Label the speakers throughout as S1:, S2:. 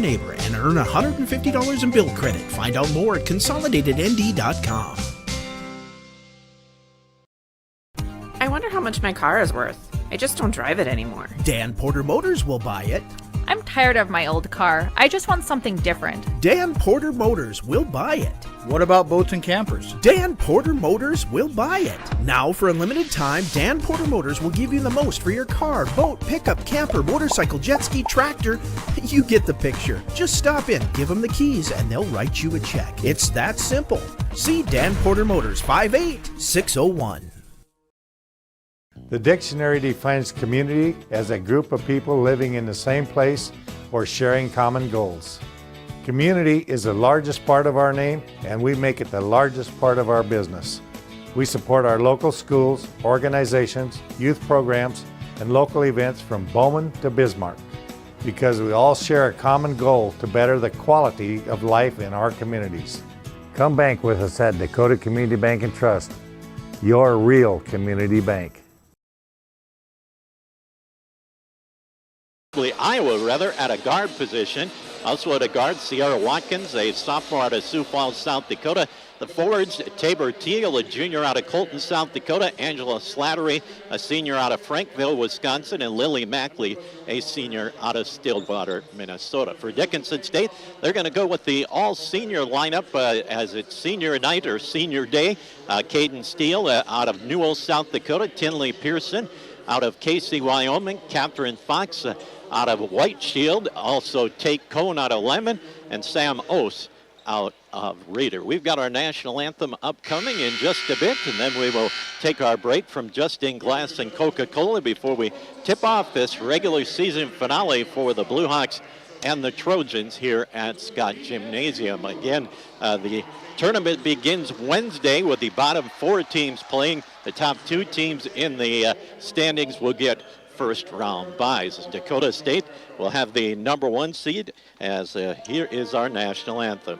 S1: neighbor and earn $150 in bill credit. Find out more at consolidatednd.com.
S2: I wonder how much my car is worth. I just don't drive it anymore.
S1: Dan Porter Motors will buy it.
S3: I'm tired of my old car. I just want something different.
S1: Dan Porter Motors will buy it.
S4: What about boats and campers?
S1: Dan Porter Motors will buy it. Now, for a limited time, Dan Porter Motors will give you the most for your car, boat, pickup, camper, motorcycle, jet ski, tractor. You get the picture. Just stop in, give them the keys, and they'll write you a check. It's that simple. See Dan Porter Motors, 58601.
S5: The dictionary defines community as a group of people living in the same place or sharing common goals. Community is the largest part of our name, and we make it the largest part of our business. We support our local schools, organizations, youth programs, and local events from Bowman to Bismarck because we all share a common goal to better the quality of life in our communities. Come bank with us at Dakota Community Bank and Trust, your real community bank.
S6: Iowa, at a guard position. Also at a guard, Sierra Watkins, a sophomore out of Sioux Falls, South Dakota. The forwards, Tabor Teal, a junior out of Colton, South Dakota. Angela Slattery, a senior out of Frankville, Wisconsin. And Lily Mackley, a senior out of Stillwater, Minnesota. For Dickinson State, they're going to go with the all-senior lineup as it's senior night or senior day. Caden Steele out of Newell, South Dakota. Tinley Pearson out of Casey, Wyoming. Catherine Fox out of White Shield, also Tate Cohn out of Lemon, and Sam Ose out of Reeder. We've got our national anthem upcoming in just a bit, and then we will take our break from Justin Glass and Coca-Cola before we tip off this regular season finale for the Blue Hawks and the Trojans here at Scott Gymnasium. Again, the tournament begins Wednesday with the bottom 4 teams playing. The top 2 teams in the standings will get first round byes. Dakota State will have the number 1 seed as here is our national anthem.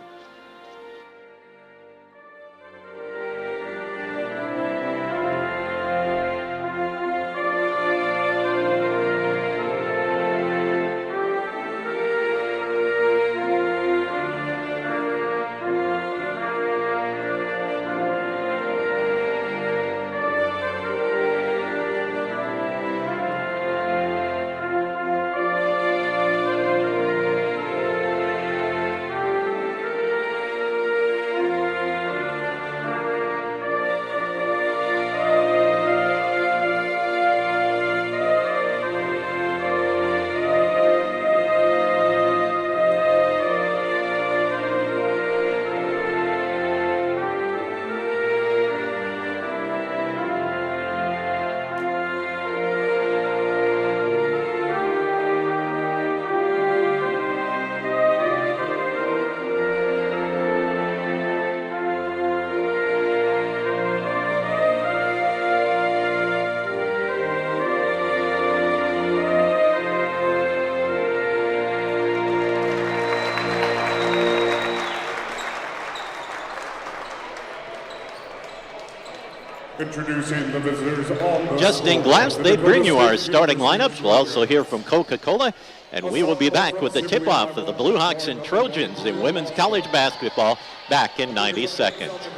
S7: Introducing the visitors on the
S6: Justin Glass, they bring you our starting lineups. We'll also hear from Coca-Cola, and we will be back with the tip-off of the Blue Hawks and Trojans in women's college basketball back in 90 seconds.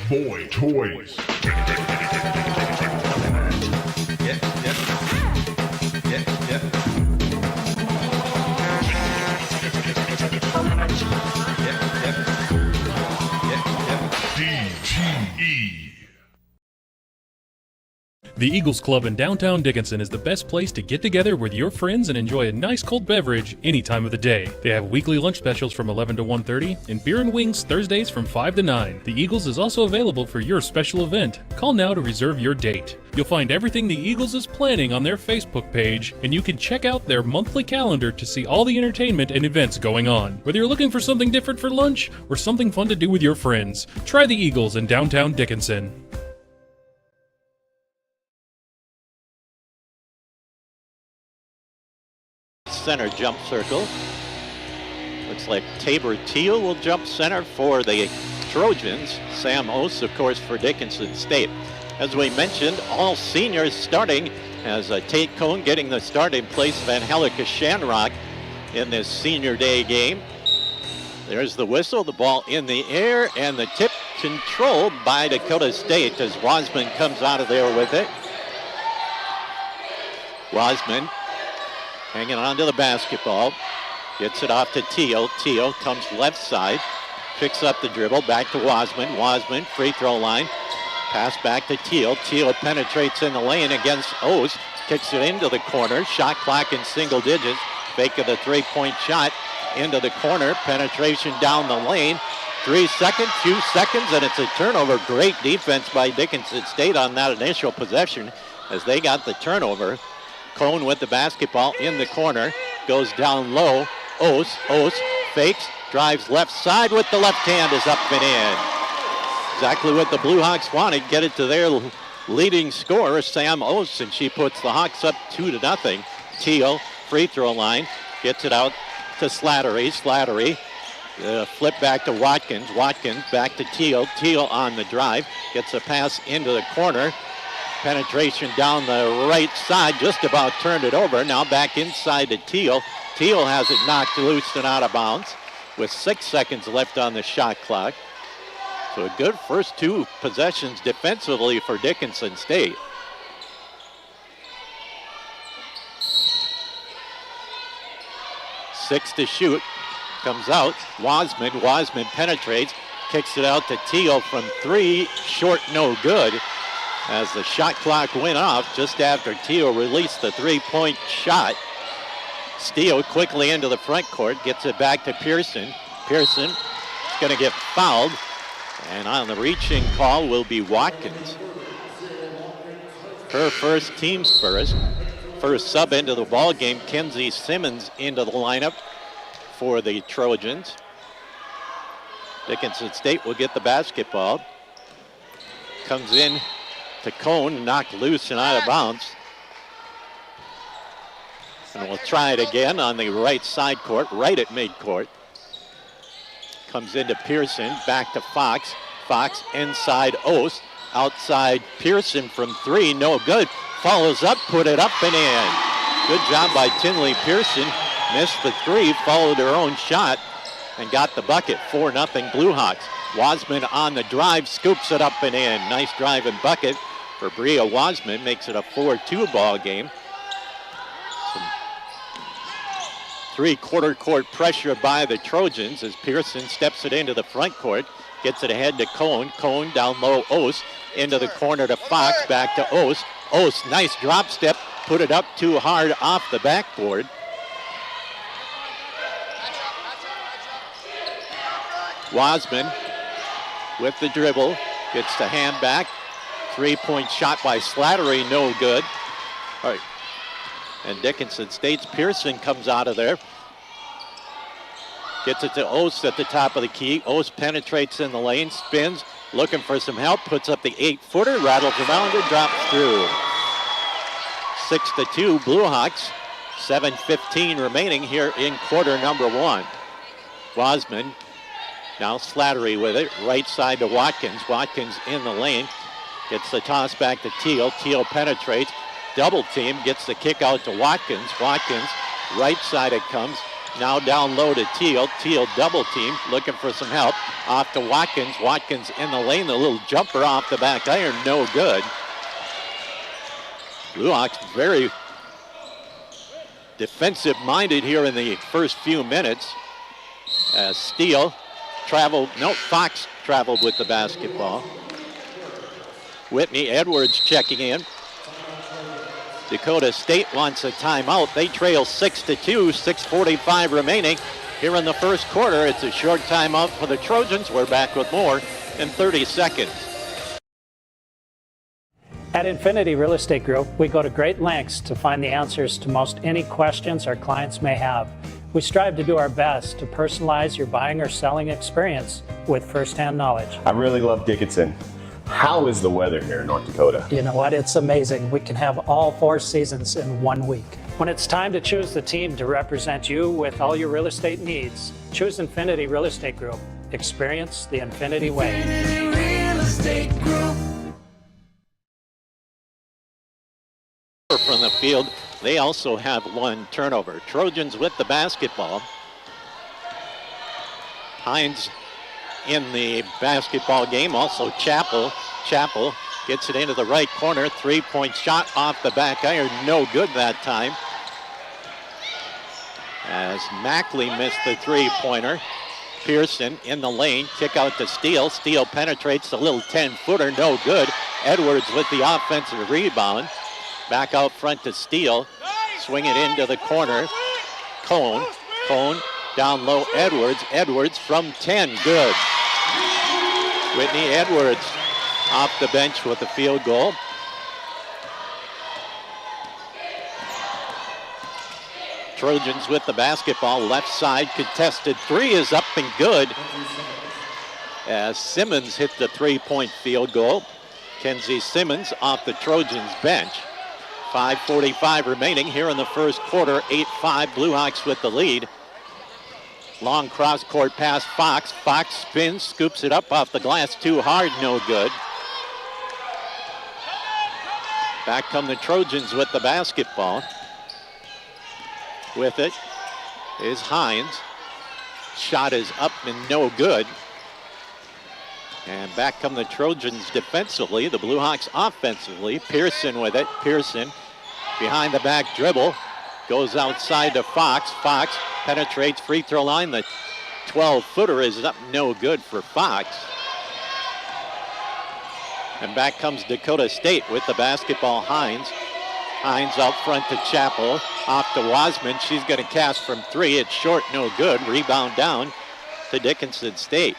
S7: Boy Toys.
S8: The Eagles Club in downtown Dickinson is the best place to get together with your friends and enjoy a nice cold beverage any time of the day. They have weekly lunch specials from 11 to 1:30 and beer and wings Thursdays from 5 to 9. The Eagles is also available for your special event. Call now to reserve your date. You'll find everything the Eagles is planning on their Facebook page, and you can check out their monthly calendar to see all the entertainment and events going on. Whether you're looking for something different for lunch or something fun to do with your friends, try the Eagles in downtown Dickinson.
S6: Center jump circle. Looks like Tabor Teal will jump center for the Trojans. Sam Oss, of course, for Dickinson State. As we mentioned, all seniors starting as Tate Cone getting the start in place of Angelica Shanrock in this senior day game. There's the whistle, the ball in the air, and the tip controlled by Dakota State as Wasman comes out of there with it. Wasman hanging on to the basketball, gets it off to Teal. Teal comes left side, picks up the dribble, back to Wasman. Wasman, free throw line, pass back to Teal. Teal penetrates in the lane against Oss, kicks it into the corner, shot clock in single digits, fake of the three-point shot into the corner, penetration down the lane, 3 seconds, few seconds, and it's a turnover. Great defense by Dickinson State on that initial possession as they got the turnover. Cone with the basketball in the corner, goes down low. Oss fakes, drives left side with the left hand, is up and in. Exactly what the Blue Hawks wanted, get it to their leading scorer, Sam Oss, and she puts the Hawks up 2-0. Teal, free throw line, gets it out to Slattery. Slattery, flip back to Watkins. Watkins back to Teal. Teal on the drive, gets a pass into the corner. Penetration down the right side, just about turned it over. Now back inside to Teal. Teal has it knocked loose and out of bounds with 6 seconds left on the shot clock. So a good first two possessions defensively for Dickinson State. Six to shoot, comes out. Wasman penetrates, kicks it out to Teal from three, short, no good. As the shot clock went off just after Teal released the three-point shot. Steele quickly into the front court, gets it back to Pearson. Pearson is going to get fouled, and on the reaching call will be Watkins. Her first, team's first. First sub into the ball game, Kenzie Simmons into the lineup for the Trojans. Dickinson State will get the basketball. Comes in to Cone, knocked loose and out of bounds. And we'll try it again on the right side court, right at midcourt. Comes into Pearson, back to Fox. Fox inside Oss, outside Pearson from three, no good. Follows up, put it up and in. Good job by Tinley Pearson. Missed the three, followed her own shot, and got the bucket. 4-0 Blue Hawks. Wasman on the drive, scoops it up and in. Nice drive and bucket for Bria Wasman, makes it a 4-2 ball game. Some three-quarter court pressure by the Trojans as Pearson steps it into the front court, gets it ahead to Cone. Cone down low, Oss into the corner to Fox, back to Oss. Oss, nice drop step, put it up too hard off the backboard. Wasman with the dribble, gets the hand back. Three-point shot by Slattery, no good. All right. And Dickinson State's Pearson comes out of there. Gets it to Oss at the top of the key. Oss penetrates in the lane, spins, looking for some help, puts up the 8-footer, rattles around and drops through. 6-2 Blue Hawks. 7:15 remaining here in quarter number one. Wasman, now Slattery with it, right side to Watkins. Watkins in the lane, gets the toss back to Teal. Teal penetrates, double team, gets the kick out to Watkins. Watkins, right side it comes, now down low to Teal. Teal double team, looking for some help, off to Watkins. Watkins in the lane, the little jumper off the back iron, no good. Blue Hawks very defensive-minded here in the first few minutes. As Fox traveled with the basketball. Whitney Edwards checking in. Dakota State wants a timeout. They trail 6-2, 6:45 remaining. Here in the first quarter, it's a short timeout for the Trojans. We're back with more in 30 seconds.
S9: At Infinity Real Estate Group, we go to great lengths to find the answers to most any questions our clients may have. We strive to do our best to personalize your buying or selling experience with firsthand knowledge.
S10: I really love Dickinson. How is the weather here in North Dakota?
S9: You know what? It's amazing. We can have all 4 seasons in 1 week. When it's time to choose the team to represent you with all your real estate needs, choose Infinity Real Estate Group. Experience the Infinity way.
S11: Infinity Real Estate Group.
S6: From the field, they also have 1 turnover. Trojans with the basketball. Hines in the basketball game, also Chappell. Chappell gets it into the right corner. 3-point shot off the back iron, no good that time. As Mackley missed the 3-pointer. Pearson in the lane, kick out to Steele. Steele penetrates the little 10-footer, no good. Edwards with the offensive rebound. Back out front to Steele. Swing it into the corner. Cone down low, Edwards. Edwards from 10, good. Whitney Edwards off the bench with the field goal. Trojans with the basketball, left side, contested 3 is up and good. As Simmons hit the 3-point field goal. Kenzie Simmons off the Trojans bench. 5:45 remaining here in the first quarter, 8-5, Blue Hawks with the lead. Long cross-court pass, Fox. Fox spins, scoops it up off the glass, too hard, no good. Back come the Trojans with the basketball. With it is Hines. Shot is up and no good. And back come the Trojans defensively, the Blue Hawks offensively. Pearson with it. Pearson behind the back dribble. Goes outside to Fox. Fox penetrates free throw line. The 12-footer is up, no good for Fox. And back comes Dakota State with the basketball, Hines. Hines out front to Chappell. Off to Wasman. She's going to cast from 3. It's short, no good. Rebound down to Dickinson State.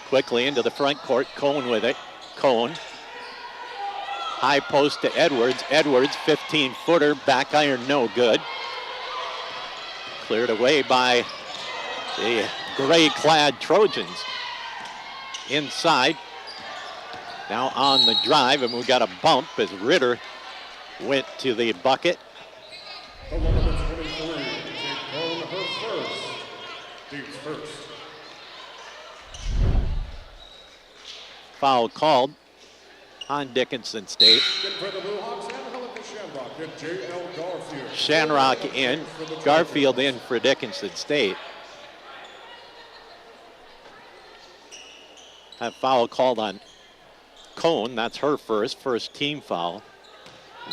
S6: Quickly into the front court. Cone with it. Cone. High post to Edwards. Edwards, 15-footer. Back iron, no good. Cleared away by the gray-clad Trojans. Inside. Now on the drive, and we got a bump as Ritter went to the bucket.
S7: The number 23, take home her first. Deeps first.
S6: Foul called on Dickinson State. Shanrock in, Garfield in for Dickinson State. That foul called on Cone, that's her first team foul.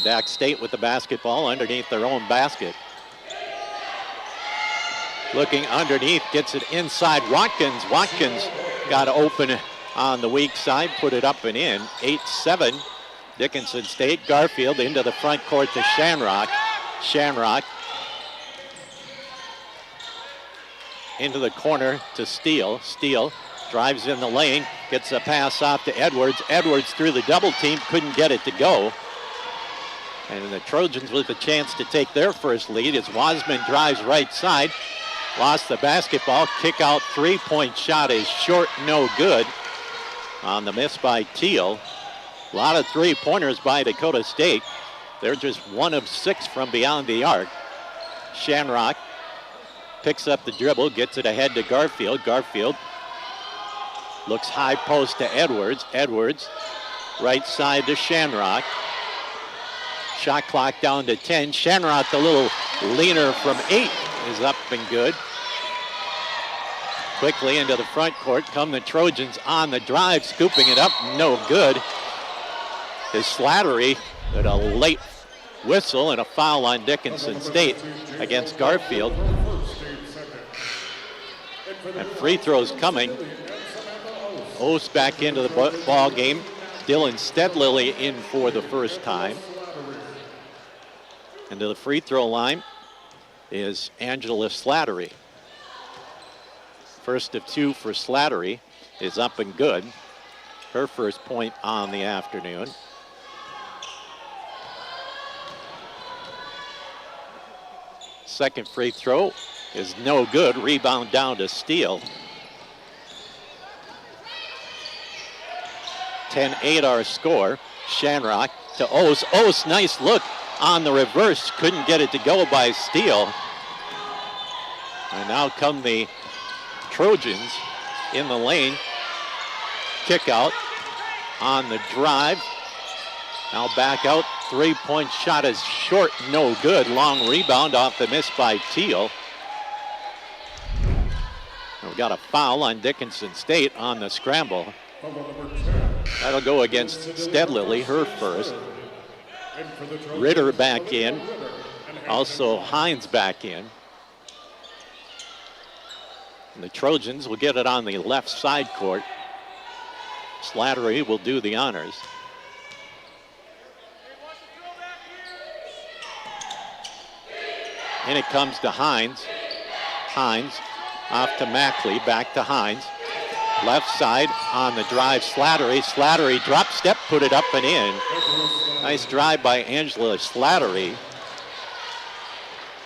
S6: Dak State with the basketball underneath their own basket. Looking underneath, gets it inside Watkins. Watkins got open on the weak side, put it up and in. 8-7, Dickinson State. Garfield into the front court to Shanrock. Shanrock into the corner to Steele. Steele drives in the lane, gets a pass off to Edwards. Edwards through the double team, couldn't get it to go. And the Trojans with a chance to take their first lead as Wasman drives right side. Lost the basketball, kick out 3-point shot is short, no good. On the miss by Teal. A lot of 3-pointers by Dakota State. They're just 1 of 6 from beyond the arc. Shanrock picks up the dribble, gets it ahead to Garfield. Garfield looks high post to Edwards. Edwards, right side to Shanrock. Shot clock down to 10. Shanrock, the little leaner from 8, is up and good. Quickly into the front court come the Trojans on the drive, scooping it up, no good. Is Slattery at a late whistle and a foul on Dickinson State against Garfield. And free throws coming. Oast back into the ball game. Dylan Stedlily in for the first time. And to the free throw line is Angela Slattery. First of 2 for Slattery is up and good. Her first point on the afternoon. Second free throw is no good. Rebound down to Steele. 10-8 our score. Shanrock to Ost. Ost, nice look on the reverse. Couldn't get it to go by Steele. And now come the Trojans in the lane. Kick out on the drive. Now back out. 3-point shot is short, no good. Long rebound off the miss by Teal. We got a foul on Dickinson State on the scramble. That'll go against Stedlily, her first. Ritter back in. Also Hines back in. And the Trojans will get it on the left side court. Slattery will do the honors. And it comes to Hines. Hines off to Mackley, back to Hines. Left side on the drive, Slattery. Slattery drop step, put it up and in. Nice drive by Angela Slattery.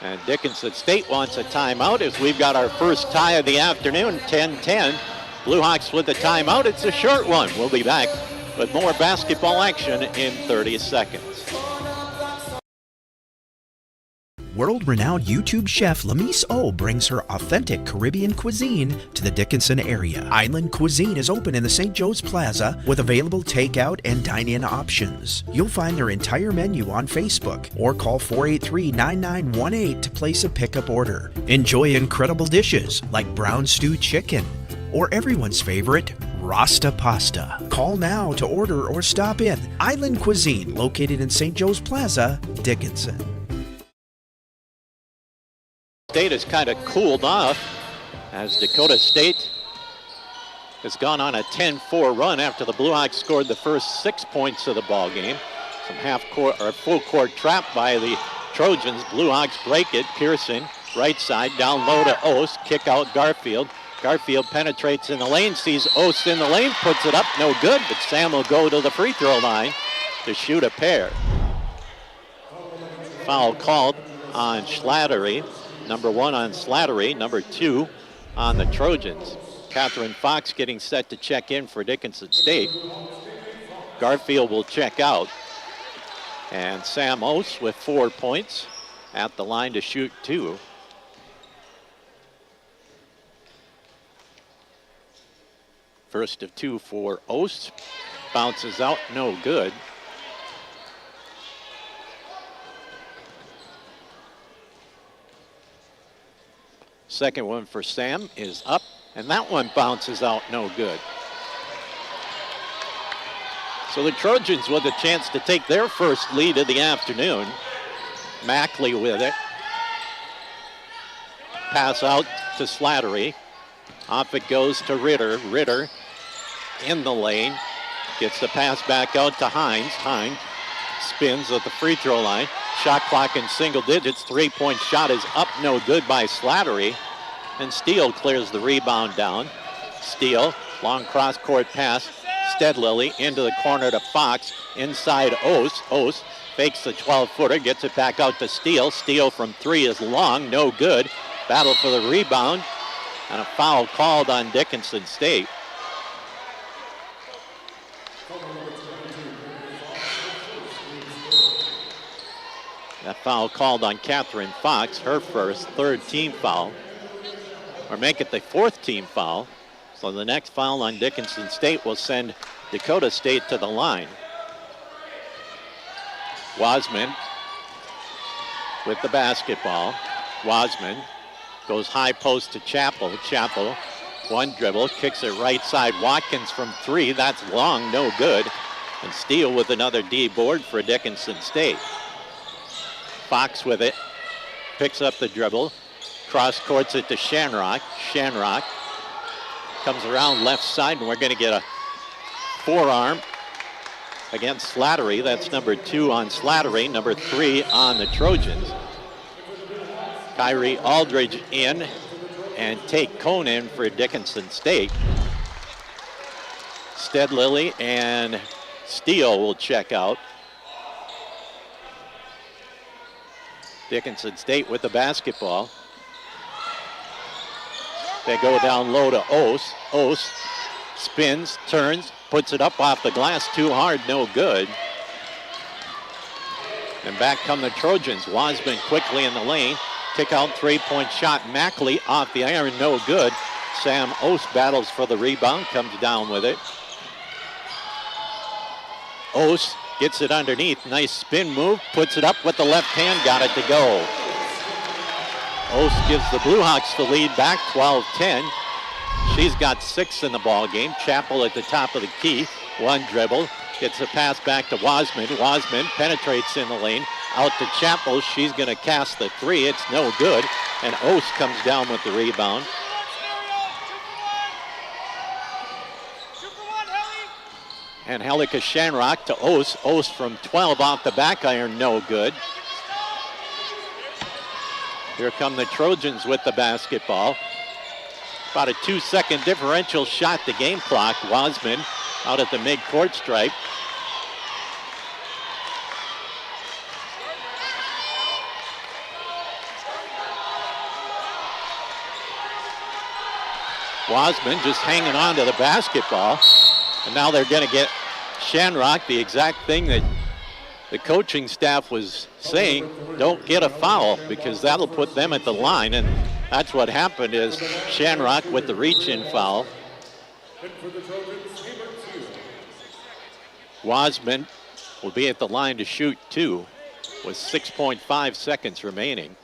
S6: And Dickinson State wants a timeout as we've got our first tie of the afternoon, 10-10. Blue Hawks with the timeout. It's a short one. We'll be back with more basketball action in 30 seconds.
S1: World-renowned YouTube chef Lamise O brings her authentic Caribbean cuisine to the Dickinson area. Island Cuisine is open in the St. Joe's Plaza with available takeout and dine-in options. You'll find their entire menu on Facebook or call 483-9918 to place a pickup order. Enjoy incredible dishes like brown stew chicken or everyone's favorite, Rasta pasta. Call now to order or stop in. Island Cuisine, located in St. Joe's Plaza, Dickinson.
S6: State has kind of cooled off as Dakota State has gone on a 10-4 run after the Blue Hawks scored the first 6 points of the ball game. Some half-court or full-court trap by the Trojans. Blue Hawks break it. Pearson, right side, down low to Ost. Kick out Garfield. Garfield penetrates in the lane, sees Ost in the lane, puts it up, no good, but Sam will go to the free throw line to shoot a pair. Foul called on Slattery. Number 1 on Slattery, number 2 on the Trojans. Catherine Fox getting set to check in for Dickinson State. Garfield will check out. And Sam Ost with 4 points at the line to shoot 2. First of 2 for Ost. Bounces out, no good. Second one for Sam is up, and that one bounces out, no good. So the Trojans with a chance to take their first lead of the afternoon. Mackley with it. Pass out to Slattery. Off it goes to Ritter. Ritter in the lane. Gets the pass back out to Hines. Hines spins at the free throw line. Shot clock in single digits. 3-point shot is up, no good by Slattery. And Steele clears the rebound down. Steele, long cross-court pass. Stedlily into the corner to Fox. Inside Ost. Ost fakes the 12-footer, gets it back out to Steele. Steele from 3 is long, no good. Battle for the rebound. And a foul called on Dickinson State. That foul called on Catherine Fox, her first, 3rd team foul. Or make it the 4th team foul. So the next foul on Dickinson State will send Dakota State to the line. Wasman with the basketball. Wasman goes high post to Chappell. Chappell, one dribble, kicks it right side. Watkins from 3, that's long, no good. And Steele with another D board for Dickinson State. Fox with it, picks up the dribble, cross courts it to Shanrock. Shanrock comes around left side, and we're going to get a forearm against Slattery. That's number 2 on Slattery, number 3 on the Trojans. Kyrie Aldridge in, and Tate Cone in for Dickinson State. Stead-Lilly and Steele will check out. Dickinson State with the basketball. They go down low to Ose. Ose spins, turns, puts it up off the glass, too hard, no good. And back come the Trojans. Wasman quickly in the lane. Kick out three-point shot. Mackley off the iron, no good. Sam Ose battles for the rebound, comes down with it. Ose gets it underneath. Nice spin move, puts it up with the left hand, got it to go. Ose gives the Blue Hawks the lead back, 12-10. She's got 6 in the ball game. Chappell at the top of the key. One dribble, gets a pass back to Wasman. Wasman penetrates in the lane. Out to Chappell. She's going to cast the 3. It's no good. And Ose comes down with the rebound. And Helika Shanrock to Ose. Ose from 12 off the back iron, no good. Here come the Trojans with the basketball. About a 2-second differential shot the game clock. Wasman out at the mid-court stripe. Wasman just hanging on to the basketball. And now they're going to get Shanrock, the exact thing that the coaching staff was saying, don't get a foul because that'll put them at the line. And that's what happened is Shanrock with the reach-in foul. Wasman will be at the line to shoot 2 with 6.5 seconds remaining.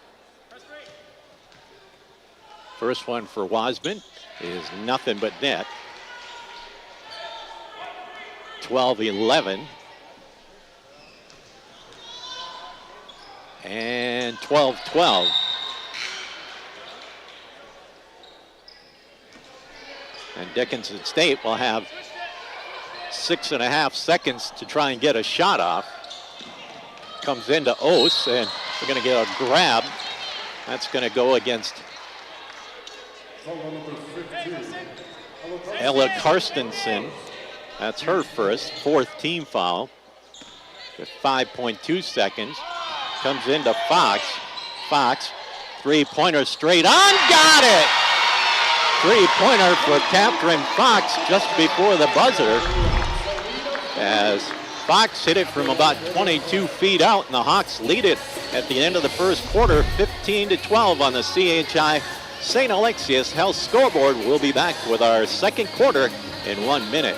S6: First one for Wasman is nothing but net. 12-11. And 12-12. And Dickinson State will have 6.5 seconds to try and get a shot off. Comes into Ose, and we're going to get a grab. That's going to go against Ella Karstensen. That's her first, 4th team foul. With 5.2 seconds. Comes into Fox. Fox, three-pointer straight on, got it! Three-pointer for Catherine Fox just before the buzzer. As Fox hit it from about 22 feet out, and the Hawks lead it at the end of the first quarter, 15-12 on the CHI St. Alexius Health scoreboard. We'll be back with our second quarter in 1 minute.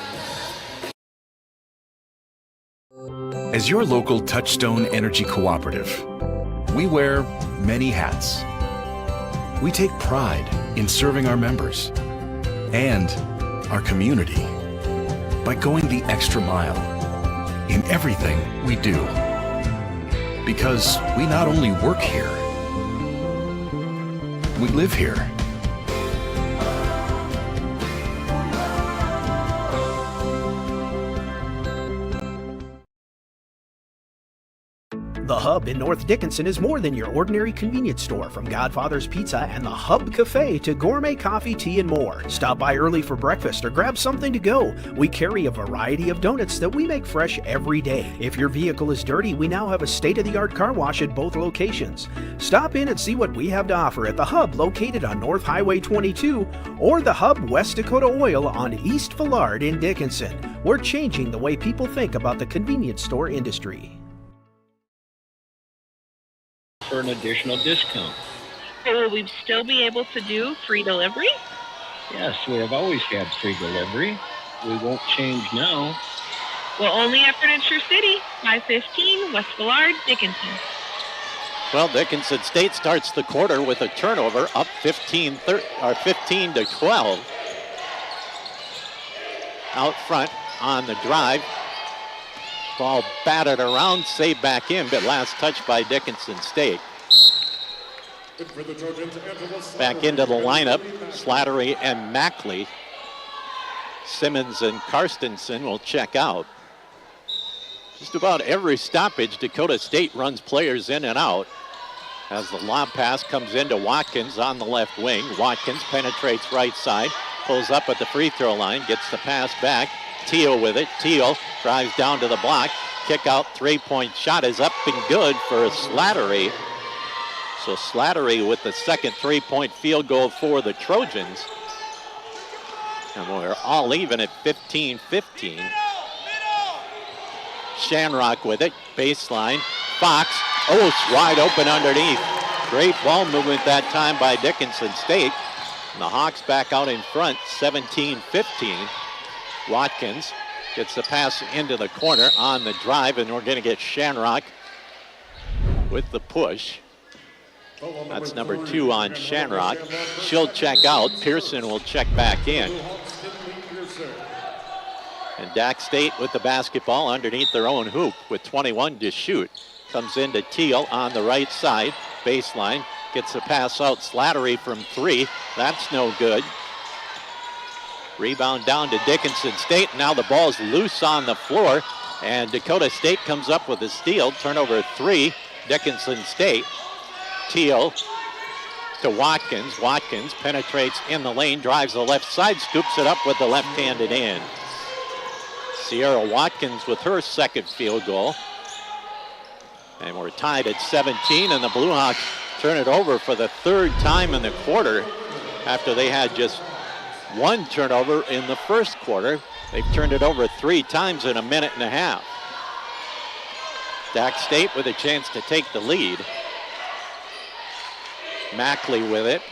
S12: As your local Touchstone Energy Cooperative, we wear many hats. We take pride in serving our members and our community by going the extra mile in everything we do. Because we not only work here, we live here.
S1: The Hub in North Dickinson is more than your ordinary convenience store. From Godfather's Pizza and the Hub Cafe to gourmet coffee, tea, and more. Stop by early for breakfast or grab something to go. We carry a variety of donuts that we make fresh every day. If your vehicle is dirty, we now have a state-of-the-art car wash at both locations. Stop in and see what we have to offer at the Hub located on North Highway 22 or the Hub West Dakota Oil on East Villard in Dickinson. We're changing the way people think about the convenience store industry.
S13: For an additional discount.
S14: So will we still be able to do free delivery?
S13: Yes, we have always had free delivery. We won't change now.
S14: Well, only at Furniture City, 515 West Villard, Dickinson.
S6: Well, Dickinson State starts the quarter with a turnover, up 15-12. Out front on the drive. Ball batted around, saved back in, but last touch by Dickinson State. Back into the lineup, Slattery and Mackley. Simmons and Karstensen will check out. Just about every stoppage, Dakota State runs players in and out. As the lob pass comes into Watkins on the left wing. Watkins penetrates right side, pulls up at the free throw line, gets the pass back. Teal with it. Teal drives down to the block. Kick out three-point shot is up and good for Slattery. So Slattery with the second three-point field goal for the Trojans. And we're all even at 15-15. Shanrock with it. Baseline. Fox. Wide open underneath. Great ball movement that time by Dickinson State. And the Hawks back out in front, 17-15. Watkins gets the pass into the corner on the drive, and we're going to get Shanrock with the push. That's number 2 on Shanrock. She'll check out. Pearson will check back in. And Dak State with the basketball underneath their own hoop with 21 to shoot. Comes into Teal on the right side. Baseline. Gets the pass out. Slattery from 3. That's no good. Rebound down to Dickinson State. Now the ball's loose on the floor. And Dakota State comes up with a steal. Turnover 3. Dickinson State. Teal to Watkins. Watkins penetrates in the lane. Drives the left side. Scoops it up with the left-handed in. Sierra Watkins with her second field goal. And we're tied at 17, and the Blue Hawks turn it over for the third time in the quarter after they had just one turnover in the first quarter. They've turned it over 3 times in a minute and a half. Dak State with a chance to take the lead. Mackley with it.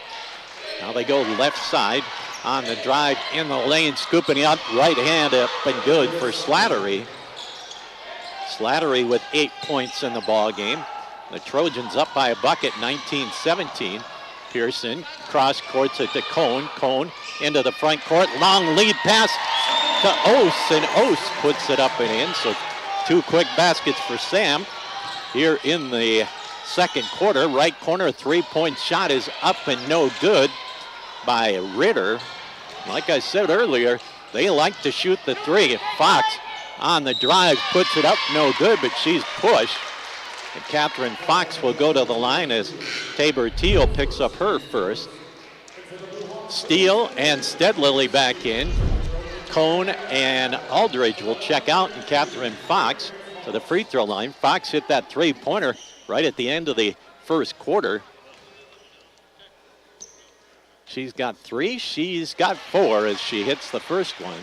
S6: Now they go left side on the drive in the lane, scooping up, right hand up and good for Slattery. Slattery with 8 points in the ball game. The Trojans up by a bucket, 19-17. Pearson cross courts it to Cone. Cone into the front court. Long lead pass to Ose, and Ose puts it up and in. So 2 quick baskets for Sam here in the second quarter. Right corner three-point shot is up and no good by Ritter. Like I said earlier, they like to shoot the 3. Fox on the drive puts it up, no good, but she's pushed. And Catherine Fox will go to the line as Tabor Teal picks up her first. Steele and Stedlily back in. Cone and Aldridge will check out, and Catherine Fox to the free throw line. Fox hit that three-pointer right at the end of the first quarter. She's got 3. She's got 4 as she hits the first one.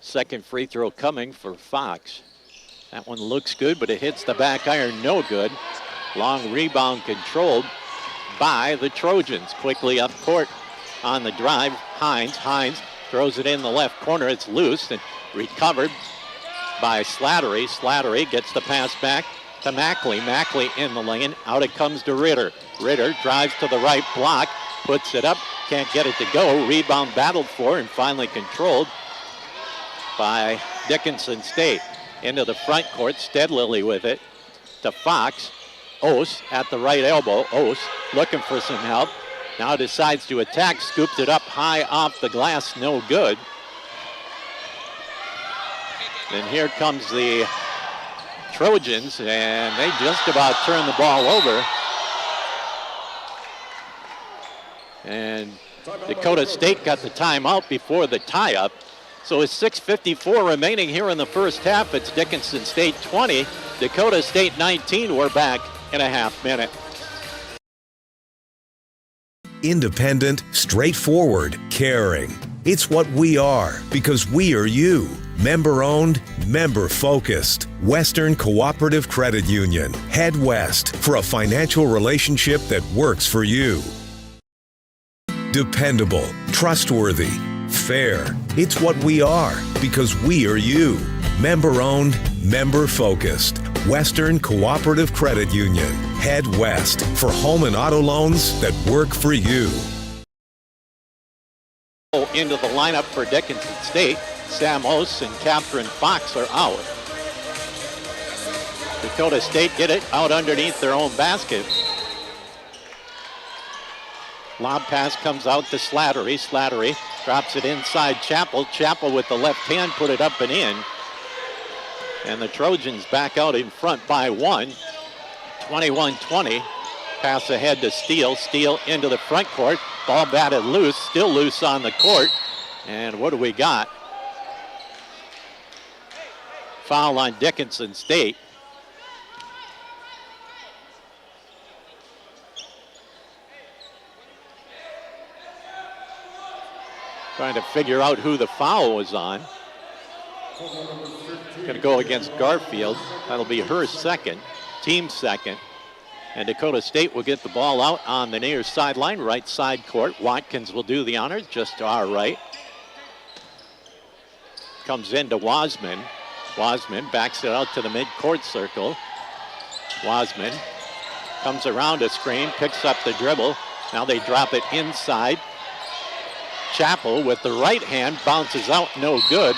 S6: Second free throw coming for Fox. That one looks good, but it hits the back iron, no good. Long rebound controlled by the Trojans. Quickly up court on the drive. Hines throws it in the left corner. It's loose and recovered by Slattery. Slattery gets the pass back to Mackley. Mackley in the lane. Out it comes to Ritter. Ritter drives to the right block, puts it up, can't get it to go. Rebound battled for and finally controlled by Dickinson State. Into the front court, Stedlily with it to Fox. Ose at the right elbow. Ose looking for some help. Now decides to attack, scoops it up high off the glass, no good. And here comes the Trojans, and they just about turn the ball over. And Dakota State got the timeout before the tie-up. So it's 6:54 remaining here in the first half. It's Dickinson State 20, Dakota State 19. We're back in a half minute.
S15: Independent, straightforward, caring. It's what we are because we are you. Member-owned, member-focused. Western Cooperative Credit Union. Head west for a financial relationship that works for you. Dependable, trustworthy, fair. It's what we are because we are you. Member-owned, member-focused. Western Cooperative Credit Union. Head west for home and auto loans that work for you.
S6: Into the lineup for Dickinson State. Sam Ose and Catherine Fox are out. Dakota State get it out underneath their own basket. Lob pass comes out to Slattery. Slattery Drops it inside Chappell. Chappell with the left hand put it up and in. And the Trojans back out in front by 1. 21-20. Pass ahead to Steele. Steele into the front court. Ball batted loose. Still loose on the court. And what do we got? Foul on Dickinson State. Trying to figure out who the foul was on. Going to go against Garfield. That'll be her second, team second. And Dakota State will get the ball out on the near sideline, right side court. Watkins will do the honors just to our right. Comes into Wasman. Wasman backs it out to the mid-court circle. Wasman comes around a screen, picks up the dribble. Now they drop it inside. Chappell with the right hand bounces out, no good.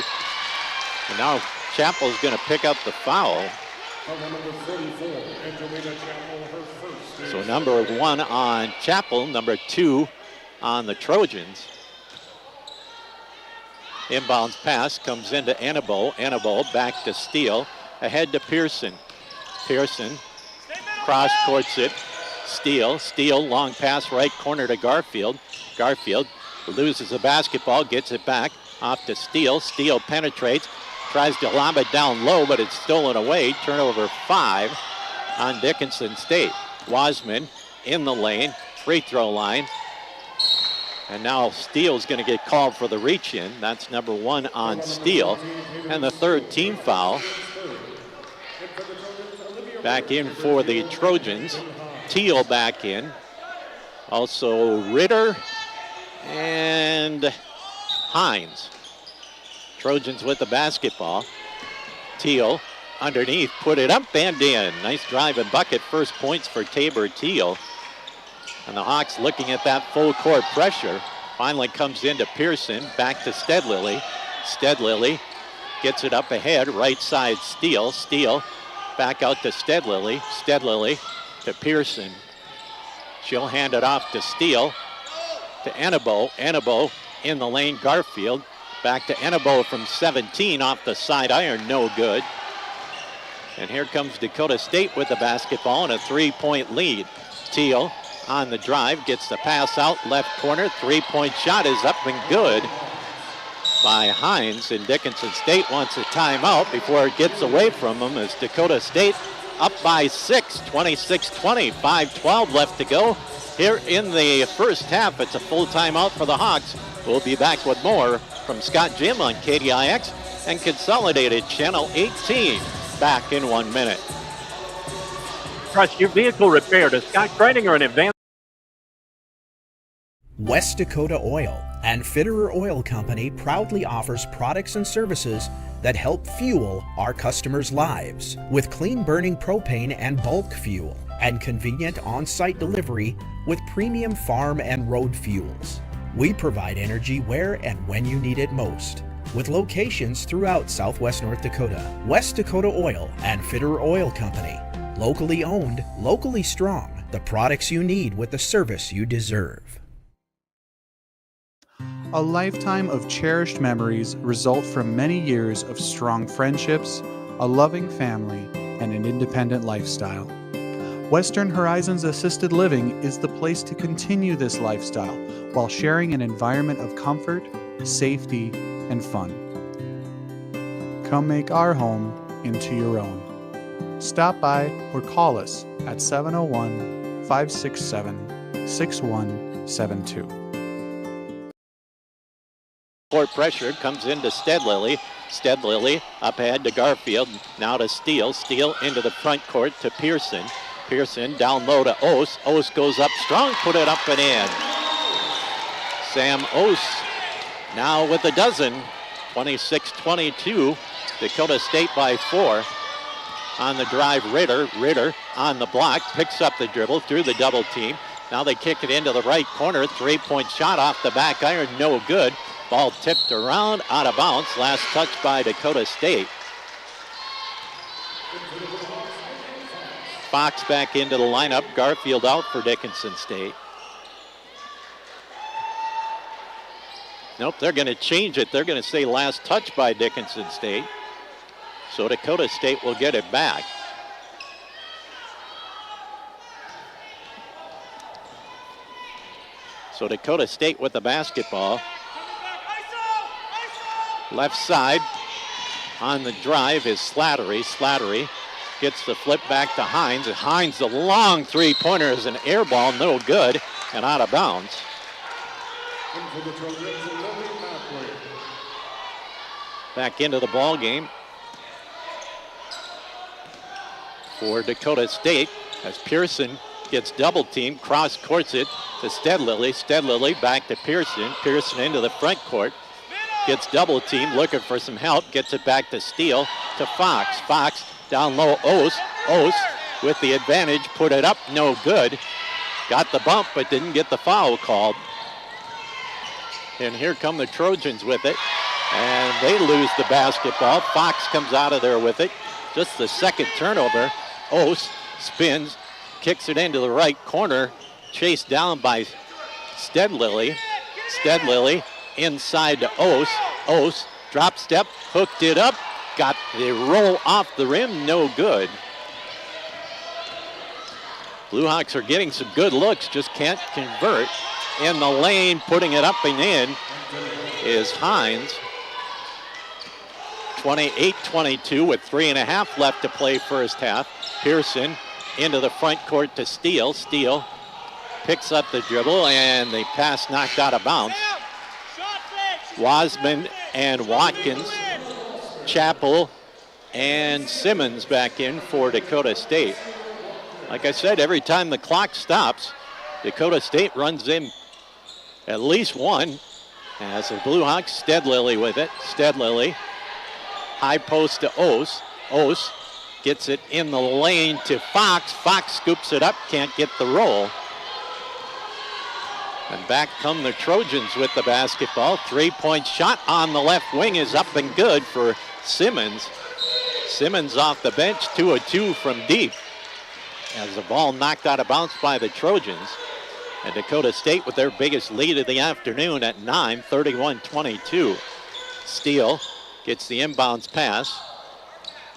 S6: And now Chappell's going to pick up the foul. So number 1 on Chappell, number 2 on the Trojans. Inbounds pass comes into Annabo. Annabo back to Steele. Ahead to Pearson. Pearson cross courts it. Steele. Steele long pass right corner to Garfield. Garfield loses the basketball, gets it back off to Steele. Steele penetrates, tries to lob it down low, but it's stolen away. Turnover 5 on Dickinson State. Wasman in the lane, free throw line. And now Steele's going to get called for the reach in. That's number 1 on Steele. And the third team foul. Back in for the Trojans. Teal back in. Also Ritter and Hines. Trojans with the basketball. Teal underneath, put it up and in. Nice drive and bucket. First points for Tabor Teal. And the Hawks looking at that full court pressure. Finally comes into Pearson, back to Stedlily. Stedlily gets it up ahead, right side Steele. Steele back out to Stedlily. Stedlily to Pearson. She'll hand it off to Steele. To Annabo. Annabo in the lane, Garfield. Back to Annabo from 17 off the side iron, no good. And here comes Dakota State with the basketball and a 3-point lead. Teal on the drive, gets the pass out, left corner, 3-point shot is up and good by Hines. And Dickinson State wants a timeout before it gets away from them as Dakota State up by 6, 26-20, 5:12 left to go. Here in the first half, it's a full timeout for the Hawks. We'll be back with more from Scott Jim on KDIX and Consolidated Channel 18. Back in 1 minute.
S16: Trust your vehicle repair to Scott Kreininger in advance.
S1: West Dakota Oil and Fitterer Oil Company proudly offers products and services that help fuel our customers' lives with clean burning propane and bulk fuel and convenient on-site delivery with premium farm and road fuels. We provide energy where and when you need it most, with locations throughout Southwest North Dakota. West Dakota Oil and Fitterer Oil Company. Locally owned, locally strong. The products you need with the service you deserve.
S17: A lifetime of cherished memories result from many years of strong friendships, a loving family, and an independent lifestyle. Western Horizons Assisted Living is the place to continue this lifestyle while sharing an environment of comfort, safety, and fun. Come make our home into your own. Stop by or call us at 701-567-6172.
S6: Court pressure comes into Stedlily. Stedlily up ahead to Garfield. Now to Steele. Steele into the front court to Pearson. Pearson down low to Ose. Ose goes up strong, put it up and in. Sam Ose now with a dozen. 26-22. Dakota State by 4. On the drive, Ritter. Ritter on the block, picks up the dribble through the double team. Now they kick it into the right corner. 3-point shot off the back iron, no good. Ball tipped around, out of bounds. Last touch by Dakota State. Fox back into the lineup. Garfield out for Dickinson State. Nope, they're going to change it. They're going to say last touch by Dickinson State. So Dakota State will get it back. So Dakota State with the basketball. Left side on the drive is Slattery. Slattery gets the flip back to Hines. And Hines, the long three-pointer, is an air ball, no good, and out of bounds. Back into the ball game for Dakota State as Pearson gets double teamed, cross courts it to Stedlily. Stedlily back to Pearson. Pearson into the front court. Gets double teamed, looking for some help. Gets it back to Steele to Fox. Fox down low, Ose. Ose with the advantage, put it up, no good. Got the bump, but didn't get the foul called. And here come the Trojans with it. And they lose the basketball. Fox comes out of there with it. Just the second turnover. Ose spins, kicks it into the right corner. Chased down by Stedlily. Stedlily inside to Ose. Ose, drop step, hooked it up. Got the roll off the rim, no good. Blue Hawks are getting some good looks, just can't convert. In the lane, putting it up and in is Hines. 28-22 with 3.5 left to play first half. Pearson into the front court to Steele. Steele picks up the dribble and the pass knocked out of bounds. Wasman and Watkins, Chappell and Simmons back in for Dakota State. Like I said, every time the clock stops, Dakota State runs in at least one. As the Blue Hawks, Stedlily with it. Stedlily, high post to Ose. Ose gets it in the lane to Fox. Fox scoops it up, can't get the roll. And back come the Trojans with the basketball. Three-point shot on the left wing is up and good for Simmons. Simmons off the bench, 2 of 2 from deep. As the ball knocked out of bounds by the Trojans. And Dakota State with their biggest lead of the afternoon at 9, 31-22. Steele gets the inbounds pass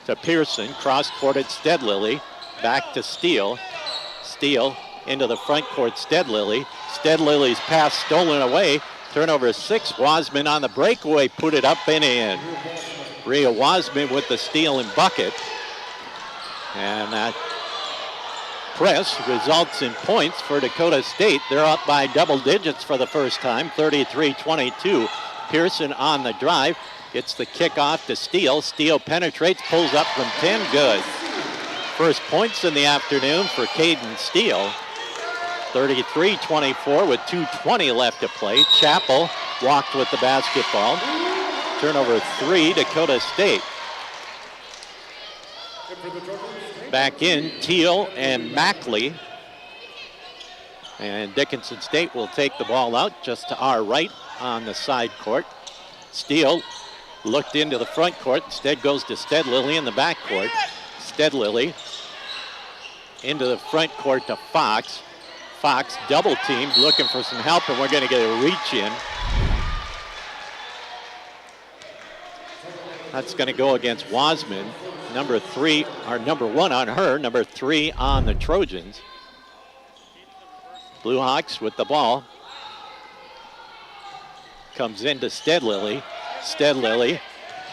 S6: to Pearson. Cross-courted Stedlily. Back to Steele. Steele into the front court, Stedlily. Stedlily's pass stolen away. Turnover 6. Wasman on the breakaway, put it up and in. Rhea Wasman with the steal and bucket. And that press results in points for Dakota State. They're up by double digits for the first time, 33-22. Pearson on the drive, gets the kickoff to Steele. Steele penetrates, pulls up from 10, good. First points in the afternoon for Caden Steele. 33-24 with 2:20 left to play. Chappell walked with the basketball. Turnover 3, Dakota State. Back in, Teal and Mackley. And Dickinson State will take the ball out just to our right on the side court. Steele looked into the front court, instead goes to Stedlily in the back court. Stedlily into the front court to Fox. Fox double teamed, looking for some help, and we're going to get a reach in. That's going to go against Wasman. Number 3, or number 1 on her, number 3 on the Trojans. Blue Hawks with the ball. Comes into Stedlily. Stedlily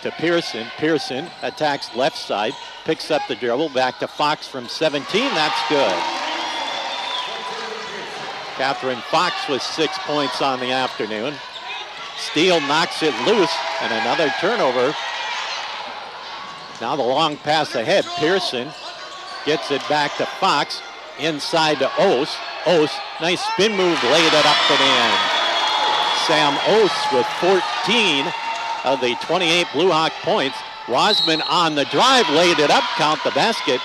S6: to Pearson. Pearson attacks left side, picks up the dribble, back to Fox from 17. That's good. Catherine Fox with 6 points on the afternoon. Steele knocks it loose, and another turnover. Now the long pass ahead. Pearson gets it back to Fox. Inside to Ose. Ose, nice spin move, laid it up and in. Sam Ose with 14 of the 28 Blue Hawk points. Wasman on the drive, laid it up, count the basket.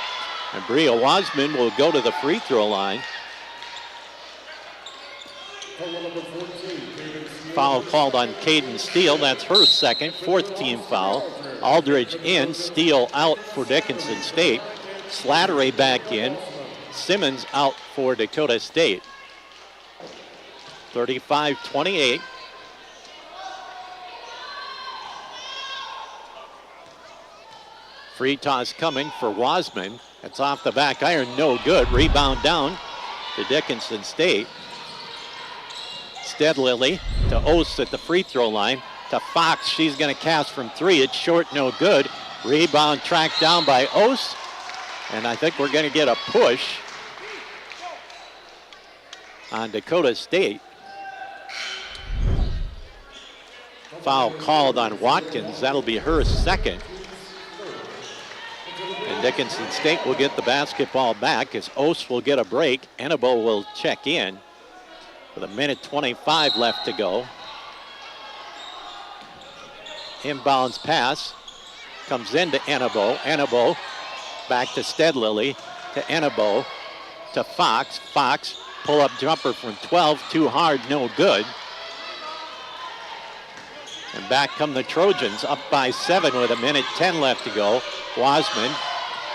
S6: And Bria Wasman will go to the free throw line. Foul called on Caden Steele. That's her second, 4th team foul. Aldridge in, Steele out for Dickinson State. Slattery back in. Simmons out for Dakota State. 35-28. Free toss coming for Wasman. It's off the back iron, no good. Rebound down to Dickinson State. Steadlily to Ost at the free throw line. To Fox, she's going to cast from 3. It's short, no good. Rebound tracked down by Ost. And I think we're going to get a push on Dakota State. Foul called on Watkins. That'll be her second. And Dickinson State will get the basketball back as Ost will get a break. Enebo will check in with 1:25 left to go. Inbounds pass comes into Enebo. Enebo back to Steadlily, to Enebo, to Fox. Fox, pull-up jumper from 12, too hard, no good. And back come the Trojans, up by 7 with 1:10 left to go. Wasman,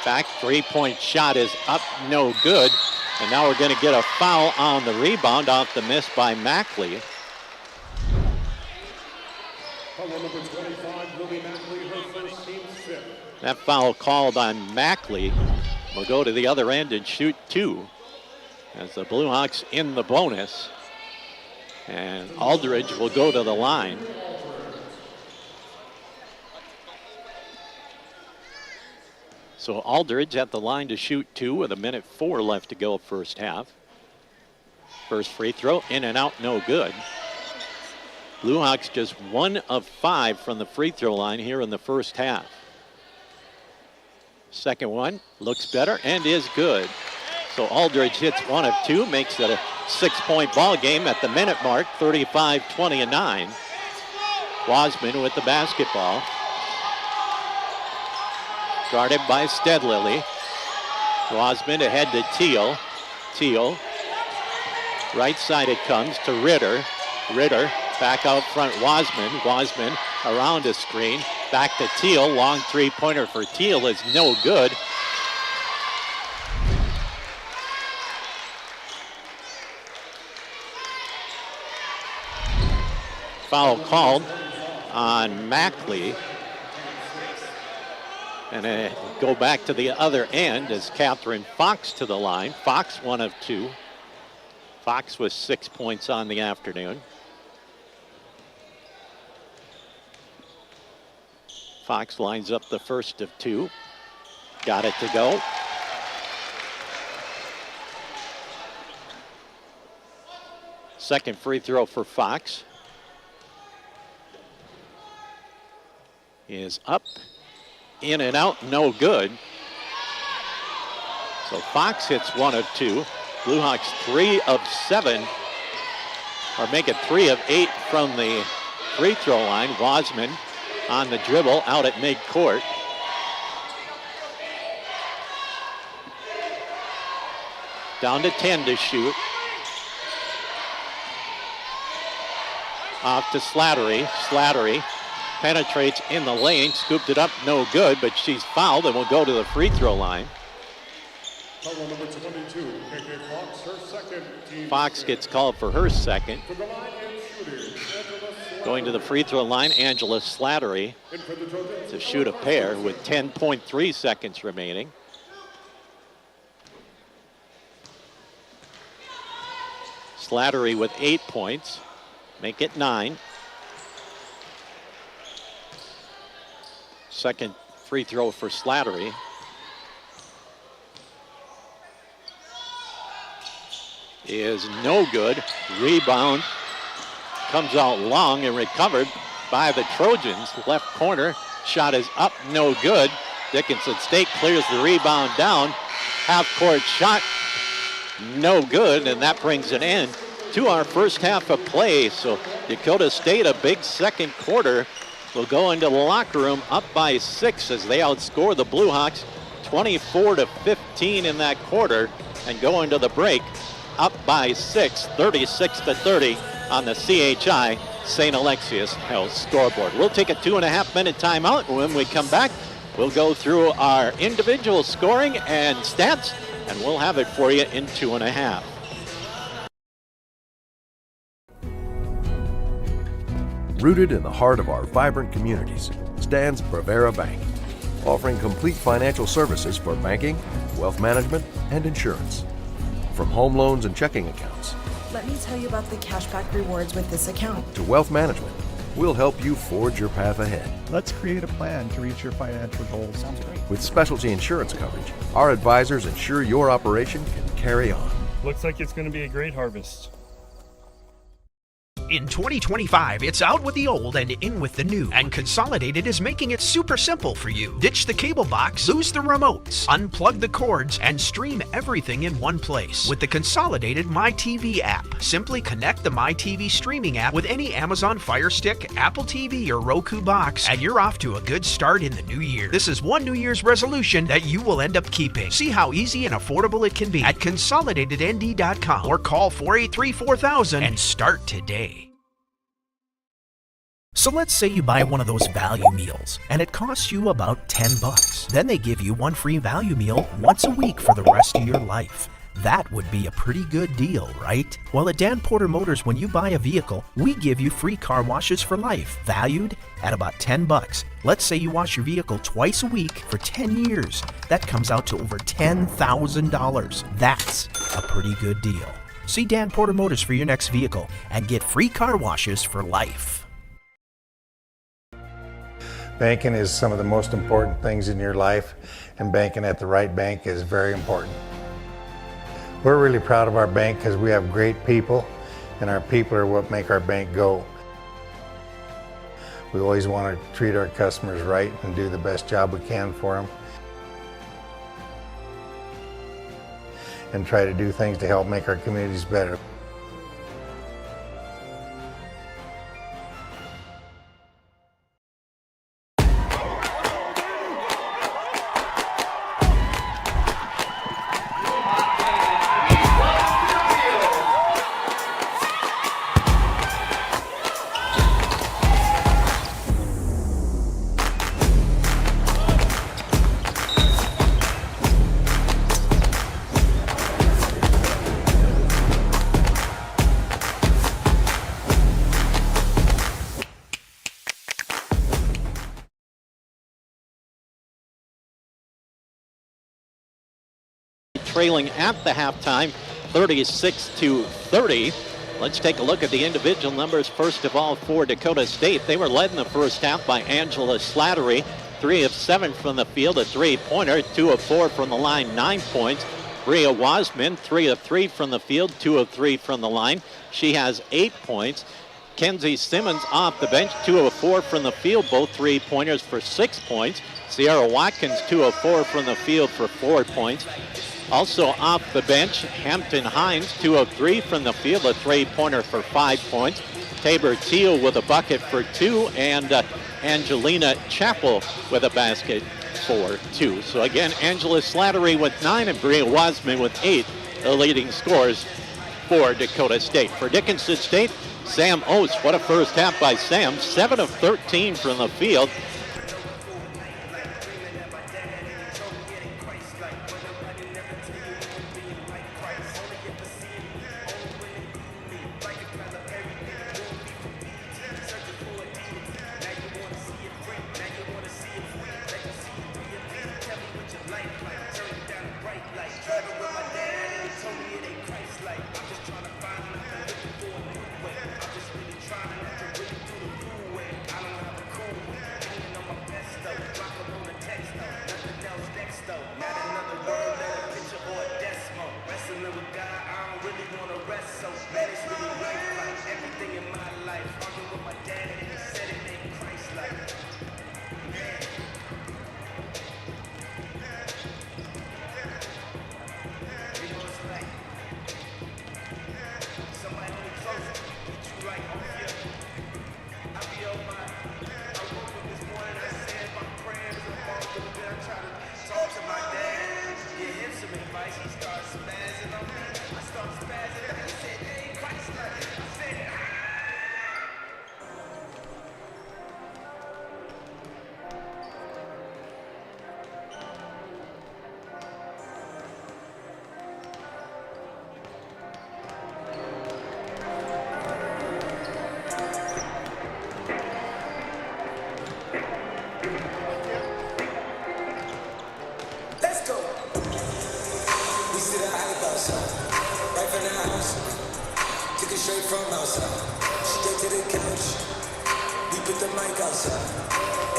S6: back three-point shot is up, no good. And now we're going to get a foul on the rebound off the miss by Mackley. That foul called on Mackley will go to the other end and shoot 2 as the Blue Hawks in the bonus. And Aldridge will go to the line. So Aldridge at the line to shoot 2 with 1:04 left to go first half. First free throw, in and out, no good. Blue Hawks just 1 of 5 from the free throw line here in the first half. Second one looks better and is good. So Aldridge hits 1 of 2, makes it a 6-point ball game at the minute mark, 35-29. Wasman with the basketball. Guarded by Steadlily. Wasman ahead to Teal. Teal. Right side it comes to Ritter. Ritter back out front, Wasman. Wasman around a screen. Back to Teal. Long three-pointer for Teal is no good. Foul called on Mackley. And go back to the other end as Catherine Fox to the line. Fox 1 of 2. Fox with 6 points on the afternoon. Fox lines up the first of 2. Got it to go. Second free throw for Fox is up. In and out, no good. So Fox hits 1 of 2. Blue Hawks 3 of 7, or make it 3 of 8 from the free throw line. Wasman on the dribble out at midcourt. Down to 10 to shoot. Off to Slattery. Slattery penetrates in the lane, scooped it up, no good, but she's fouled and will go to the free throw line.
S7: Foul number 22, KK Fox, her second.
S6: Fox gets called for her second. Going to the free throw line, Angela Slattery to shoot a pair with 10.3 seconds remaining. Slattery with 8 points, make it 9. Second free throw for Slattery. Is no good. Rebound comes out long and recovered by the Trojans. Left corner, shot is up, no good. Dickinson State clears the rebound down. Half-court shot, no good, and that brings an end to our first half of play. So Dakota State, a big second quarter, will go into the locker room up by 6 as they outscore the Blue Hawks 24-15 in that quarter and go into the break up by 6, 36-30 on the CHI St. Alexius Health scoreboard. We'll take a 2.5-minute timeout, and when we come back, we'll go through our individual scoring and stats, and we'll have it for you in 2.5.
S18: Rooted in the heart of our vibrant communities stands Bravera Bank, offering complete financial services for banking, wealth management, and insurance. From home loans and checking accounts
S19: Let me tell you about the cashback rewards with this account.
S18: to wealth management, we'll help you forge your path ahead.
S20: Let's create a plan to reach your financial goals. Sounds great.
S18: With specialty insurance coverage, our advisors ensure your operation can carry on.
S21: Looks like it's going to be a great harvest.
S1: In 2025, it's out with the old and in with the new, and Consolidated is making it super simple for you. Ditch the cable box, lose the remotes, unplug the cords, and stream everything in one place with the Consolidated MyTV app. Simply connect the MyTV streaming app with any Amazon Fire Stick, Apple TV, or Roku box, and you're off to a good start in the new year. This is one New Year's resolution that you will end up keeping. See how easy and affordable it can be at consolidatednd.com or call 483-4000 and start today. So let's say you buy one of those value meals and it costs you about $10. Then they give you one free value meal once a week for the rest of your life. That would be a pretty good deal, right? Well, at Dan Porter Motors, when you buy a vehicle, we give you free car washes for life, valued at about $10. Let's say you wash your vehicle twice a week for 10 years. That comes out to over $10,000. That's a pretty good deal. See Dan Porter Motors for your next vehicle and get free car washes for life.
S5: Banking is some of the most important things in your life, and banking at the right bank is very important. We're really proud of our bank because we have great people, and our people are what make our bank go. We always want to treat our customers right and do the best job we can for them, and try to do things to help make our communities better.
S6: Trailing at the halftime, 36-30. Let's take a look at the individual numbers. First of all, for Dakota State, they were led in the first half by Angela Slattery, 3 of 7 from the field, a three-pointer, 2 of 4 from the line, 9 points. Bria Wasman, 3 of 3 from the field, 2 of 3 from the line. She has 8 points. Kenzie Simmons off the bench, 2 of 4 from the field, both three-pointers for 6 points. Sierra Watkins, 2 of 4 from the field for 4 points. Also off the bench, Hampton Hines, 2 of 3 from the field, a three-pointer for 5 points. Tabor Teal with a bucket for 2, and Angelina Chappell with a basket for 2. So again, Angela Slattery with 9 and Bria Wasman with 8, the leading scorers for Dakota State. For Dickinson State, Sam Oates, what a first half by Sam, 7 of 13 from the field.
S11: see the hype outside. Right from the house. Took it straight from outside. Straight to the couch. We put the mic outside.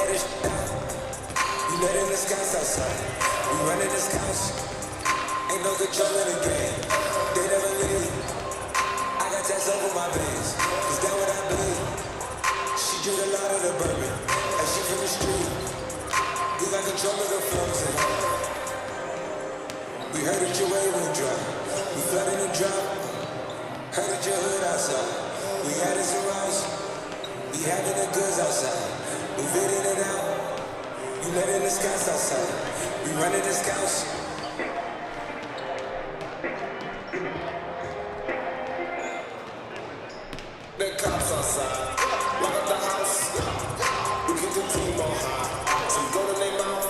S11: Edit out. We let in the skies outside. We running this couch. Ain't no control in the game. They never leave. I got tats over my veins. Is that what I believe? She drink a lot of the bourbon. And she from the street. We got control of the flows. We heard that your wave went dry. We flooded and drop. Heard that your hood outside. We had us aroused. We having the goods outside. Move it in and out. You let in the skies outside. We running the scouts. The cops outside. Lock up the house. We keep the team on high. Some gold in their mouth.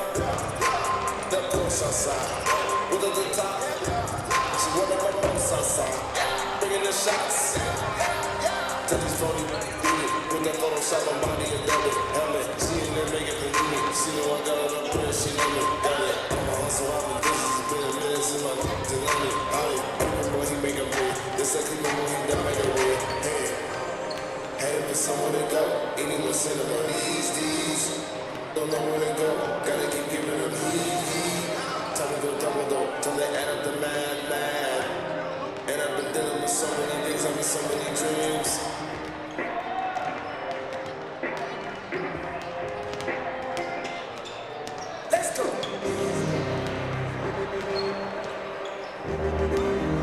S11: The post outside. With the top. She wanna my boss outside. Bringing the shots. Tell these phony beat it. Put that Photoshop on body and dub it. Helmet. She in there making the limit. She know I got it up there. She know me. Got it. I'm a hustle. I've been busy. It's been a minute since my life to love it. Boy, he make a move. This like he know he done make a way. Hey. Heading for somewhere to go. Anyone send them on these. Don't know where to go. Gotta keep giving them heat. Time to go. Time to add up the mad. And I've been dealing with so many things. I'm in so many dreams. Let's go.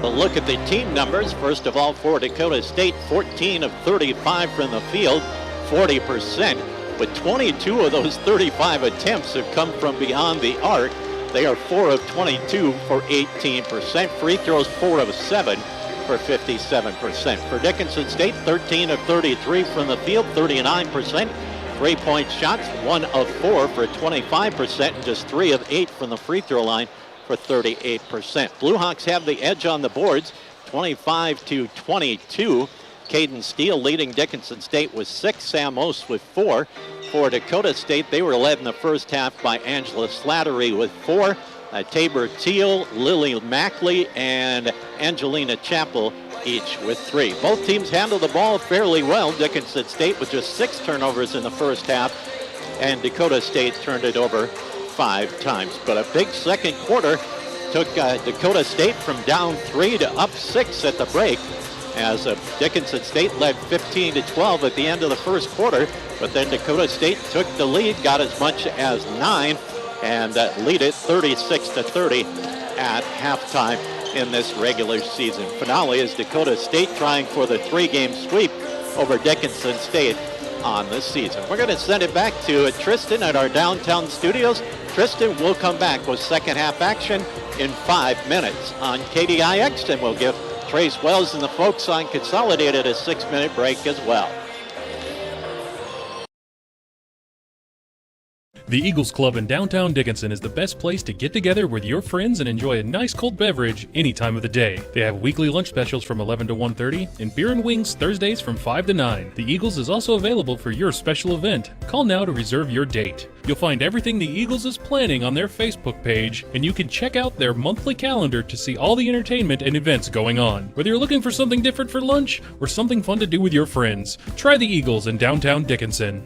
S6: A look at the team numbers. First of all, for Dakota State, 14 of 35 from the field, 40%. But 22 of those 35 attempts have come from beyond the arc. They are 4 of 22 for 18%. Free throws 4 of 7 for 57%. For Dickinson State, 13 of 33 from the field, 39%. Three-point shots, 1 of 4 for 25%, and just 3 of 8 from the free throw line for 38%. Blue Hawks have the edge on the boards, 25-22. Caden Steele leading Dickinson State with 6, Sam Ost with 4. For Dakota State, they were led in the first half by Angela Slattery with 4. Tabor Teal, Lily Mackley, and Angelina Chappell each with 3. Both teams handled the ball fairly well. Dickinson State with just 6 turnovers in the first half, and Dakota State turned it over 5 times. But a big second quarter took Dakota State from down 3 to up 6 at the break, as Dickinson State led 15-12 at the end of the first quarter, but then Dakota State took the lead, got as much as 9, and lead it 36-30 at halftime in this regular season finale, as Dakota State trying for the 3-game sweep over Dickinson State on the season. We're going to send it back to Tristan at our downtown studios. Tristan will come back with second half action in 5 minutes on KDIX, and we'll give Trace Wells and the folks on Consolidated a 6-minute break as well.
S8: The Eagles Club in downtown Dickinson is the best place to get together with your friends and enjoy a nice cold beverage any time of the day. They have weekly lunch specials from 11 to 1:30 and beer and wings Thursdays from 5 to 9. The Eagles is also available for your special event. Call now to reserve your date. You'll find everything the Eagles is planning on their Facebook page, and you can check out their monthly calendar to see all the entertainment and events going on. Whether you're looking for something different for lunch or something fun to do with your friends, try the Eagles in downtown Dickinson.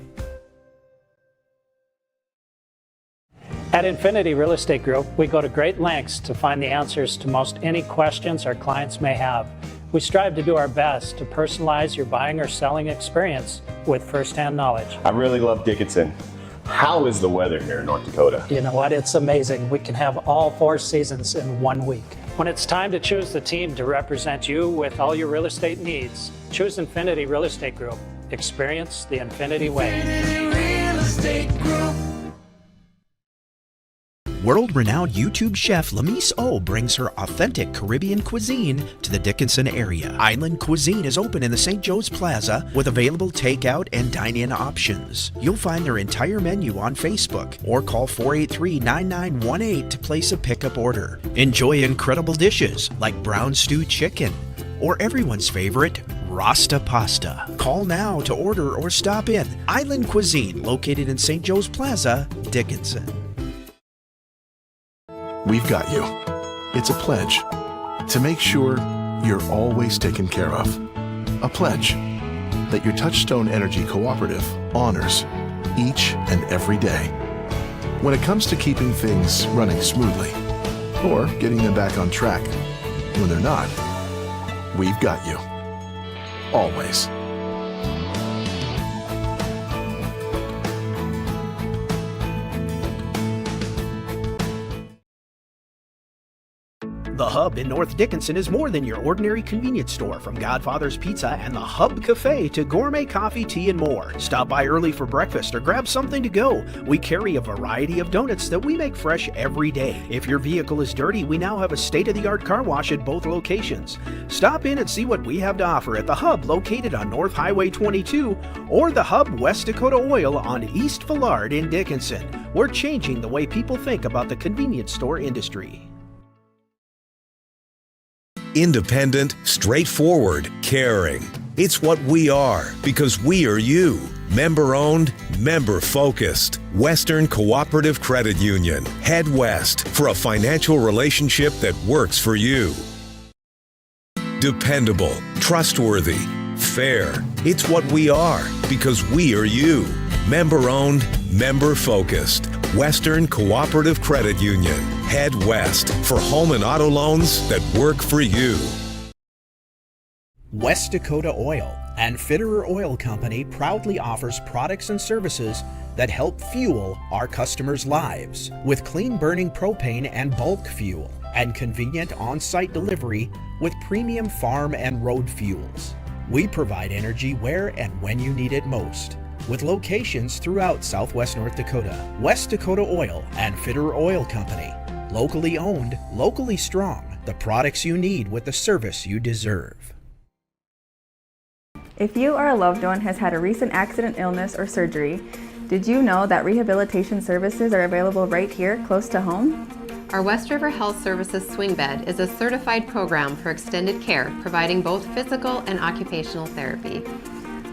S9: At Infinity Real Estate Group, we go to great lengths to find the answers to most any questions our clients may have. We strive to do our best to personalize your buying or selling experience with firsthand knowledge.
S10: I really love Dickinson. How is the weather here in North Dakota?
S9: You know what? It's amazing. We can have all 4 seasons in 1 week. When it's time to choose the team to represent you with all your real estate needs, choose Infinity Real Estate Group. Experience the Infinity way.
S11: Infinity Real Estate Group.
S1: World-renowned YouTube chef Lamise O brings her authentic Caribbean cuisine to the Dickinson area. Island Cuisine is open in the St. Joe's Plaza with available takeout and dine-in options. You'll find their entire menu on Facebook or call 483-9918 to place a pickup order. Enjoy incredible dishes like brown stew chicken or everyone's favorite, Rasta pasta. Call now to order or stop in. Island Cuisine, located in St. Joe's Plaza, Dickinson.
S2: We've got you. It's a pledge.
S12: to make sure you're always taken care of. A pledge that your Touchstone Energy Cooperative honors each and every day. When it comes to keeping things running smoothly or getting them back on track when they're not, we've got you. Always.
S1: The Hub in North Dickinson is more than your ordinary convenience store. From Godfather's Pizza and the Hub Cafe to gourmet coffee, tea, and more. Stop by early for breakfast or grab something to go. We carry a variety of donuts that we make fresh every day. If your vehicle is dirty, we now have a state-of-the-art car wash at both locations. Stop in and see what we have to offer at the Hub located on North Highway 22 or the Hub West Dakota Oil on East Villard in Dickinson. We're changing the way people think about the convenience store industry.
S15: Independent, straightforward, caring. It's what we are because we are you. Member-owned, member-focused. Western Cooperative Credit Union. Head west for a financial relationship that works for you. Dependable, trustworthy, fair. It's what we are because we are you. Member-owned, member-focused. Western Cooperative Credit Union. Head west for home and auto loans that work for you.
S1: West Dakota Oil and Fitterer Oil Company proudly offers products and services that help fuel our customers' lives with clean burning propane and bulk fuel and convenient on-site delivery with premium farm and road fuels. We provide energy where and when you need it most, with locations throughout Southwest North Dakota. West Dakota Oil and Fitterer Oil Company. Locally owned, locally strong. The products you need with the service you deserve.
S2: If you or a loved one has had a recent accident, illness, or surgery, did you know that rehabilitation services are available right here, close to home?
S22: Our West River Health Services Swing Bed is a certified program for extended care, providing both physical and occupational therapy.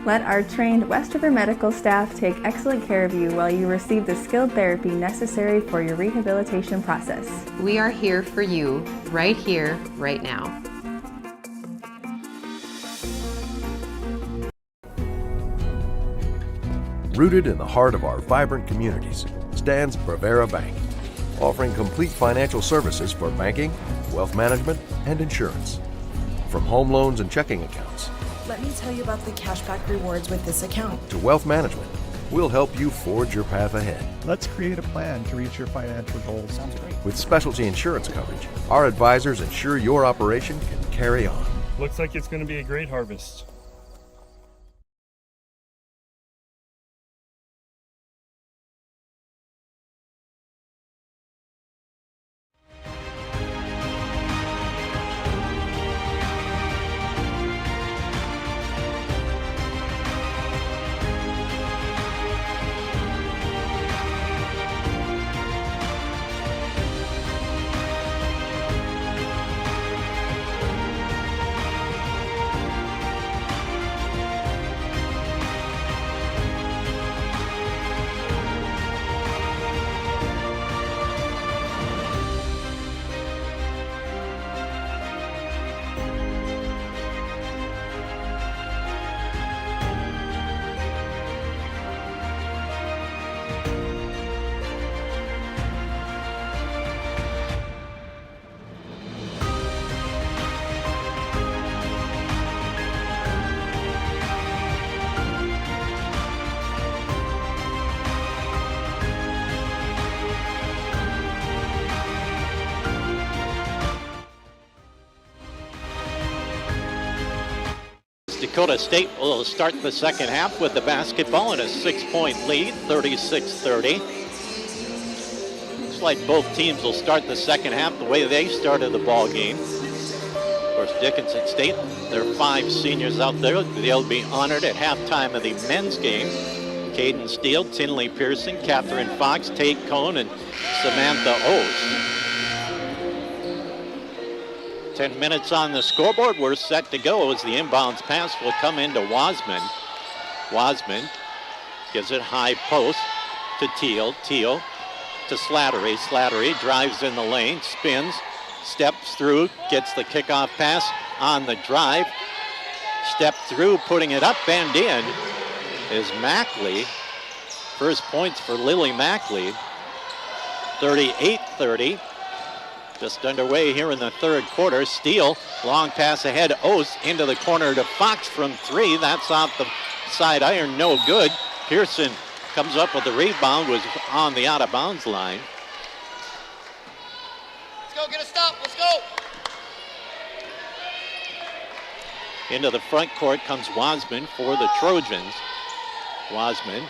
S2: Let our trained West River medical staff take excellent care of you while you receive the skilled therapy necessary for your rehabilitation process.
S22: We are here for you, right here, right now.
S18: Rooted in the heart of our vibrant communities stands Brevera Bank, offering complete financial services for banking, wealth management, and insurance. From home loans and checking accounts,
S19: Let me tell you about the cashback rewards with this account.
S18: to wealth management, we'll help you forge your path ahead.
S20: Let's create a plan to reach your financial goals. Sounds great.
S18: With specialty insurance coverage, our advisors ensure your operation can carry on.
S21: Looks like it's going to be a great harvest.
S6: Dakota State will start the second half with the basketball and a 6-point lead, 36-30. Looks like both teams will start the second half the way they started the ball game. Of course, Dickinson State, there are 5 seniors out there. They'll be honored at halftime of the men's game. Caden Steele, Tinley Pearson, Catherine Fox, Tate Cohn, and Samantha O's. 10 minutes on the scoreboard. We're set to go as the inbounds pass will come into Wasman. Wasman gives it high post to Teal. Teal to Slattery. Slattery drives in the lane, spins, steps through, gets the kickoff pass on the drive. Step through, putting it up and in is Mackley. First points for Lily Mackley. 38-30. Just underway here in the third quarter. Steele, long pass ahead. Oates into the corner to Fox from three. That's off the side iron, no good. Pearson comes up with the rebound, was on the out of bounds line.
S3: Let's go, get a stop, let's go.
S6: Into the front court comes Wasman for the Trojans. Wasman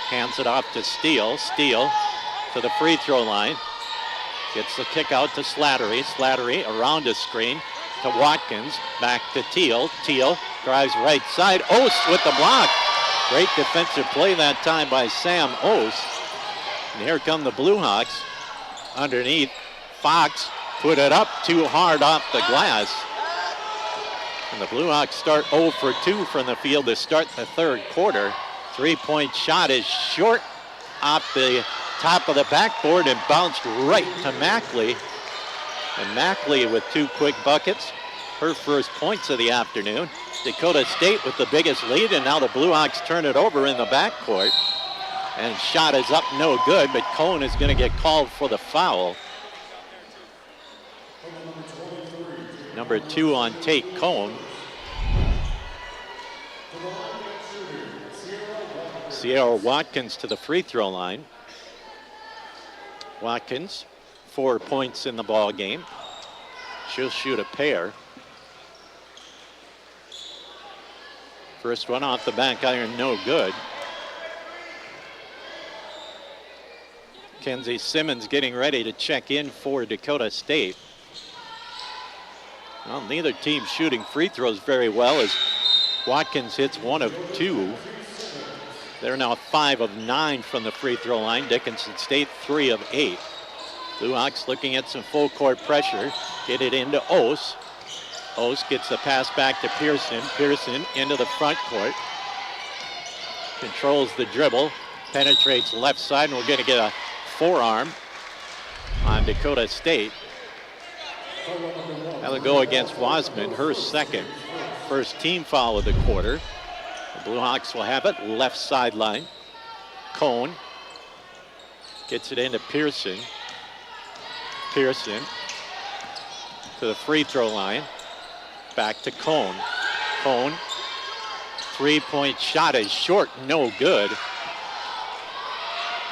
S6: hands it off to Steele. Steele to the free throw line. Gets the kick out to Slattery. Slattery around a screen to Watkins. Back to Teal. Teal drives right side. Ost with the block. Great defensive play that time by Sam Ost. And here come the Blue Hawks. Underneath, Fox put it up too hard off the glass. And the Blue Hawks start 0 for 2 from the field to start the third quarter. Three-point shot is short off the top of the backboard and bounced right to Mackley. And Mackley with two quick buckets. Her first points of the afternoon. Dakota State with the biggest lead, and now the Blue Hawks turn it over in the backcourt. And shot is up, no good, but Cohn is going to get called for the foul. Number 2 on Tate Cohn. Sierra Watkins to the free throw line. Watkins, 4 points in the ball game. She'll shoot a pair. First one off the back iron, no good. Kenzie Simmons getting ready to check in for Dakota State. Well, neither team shooting free throws very well as Watkins hits 1 of 2. They're now 5 of 9 from the free throw line. Dickinson State 3 of 8. Blue Hawks looking at some full court pressure. Get it into Ost. Ost gets the pass back to Pearson. Pearson into the front court. Controls the dribble. Penetrates left side, and we're going to get a forearm on Dakota State. That'll go against Wasman, her second. First team foul of the quarter. The Blue Hawks will have it, left sideline. Cohn gets it into Pearson. Pearson to the free throw line. Back to Cohn. Cohn, three-point shot is short, no good.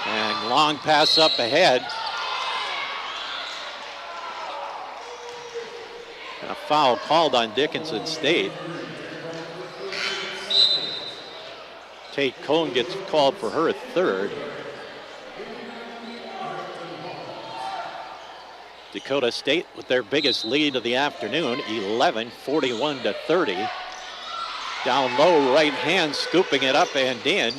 S6: And long pass up ahead. A foul called on Dickinson State. Tate Cohn gets called for her third. Dakota State with their biggest lead of the afternoon, 11, 41-30. Down low, right hand, scooping it up and in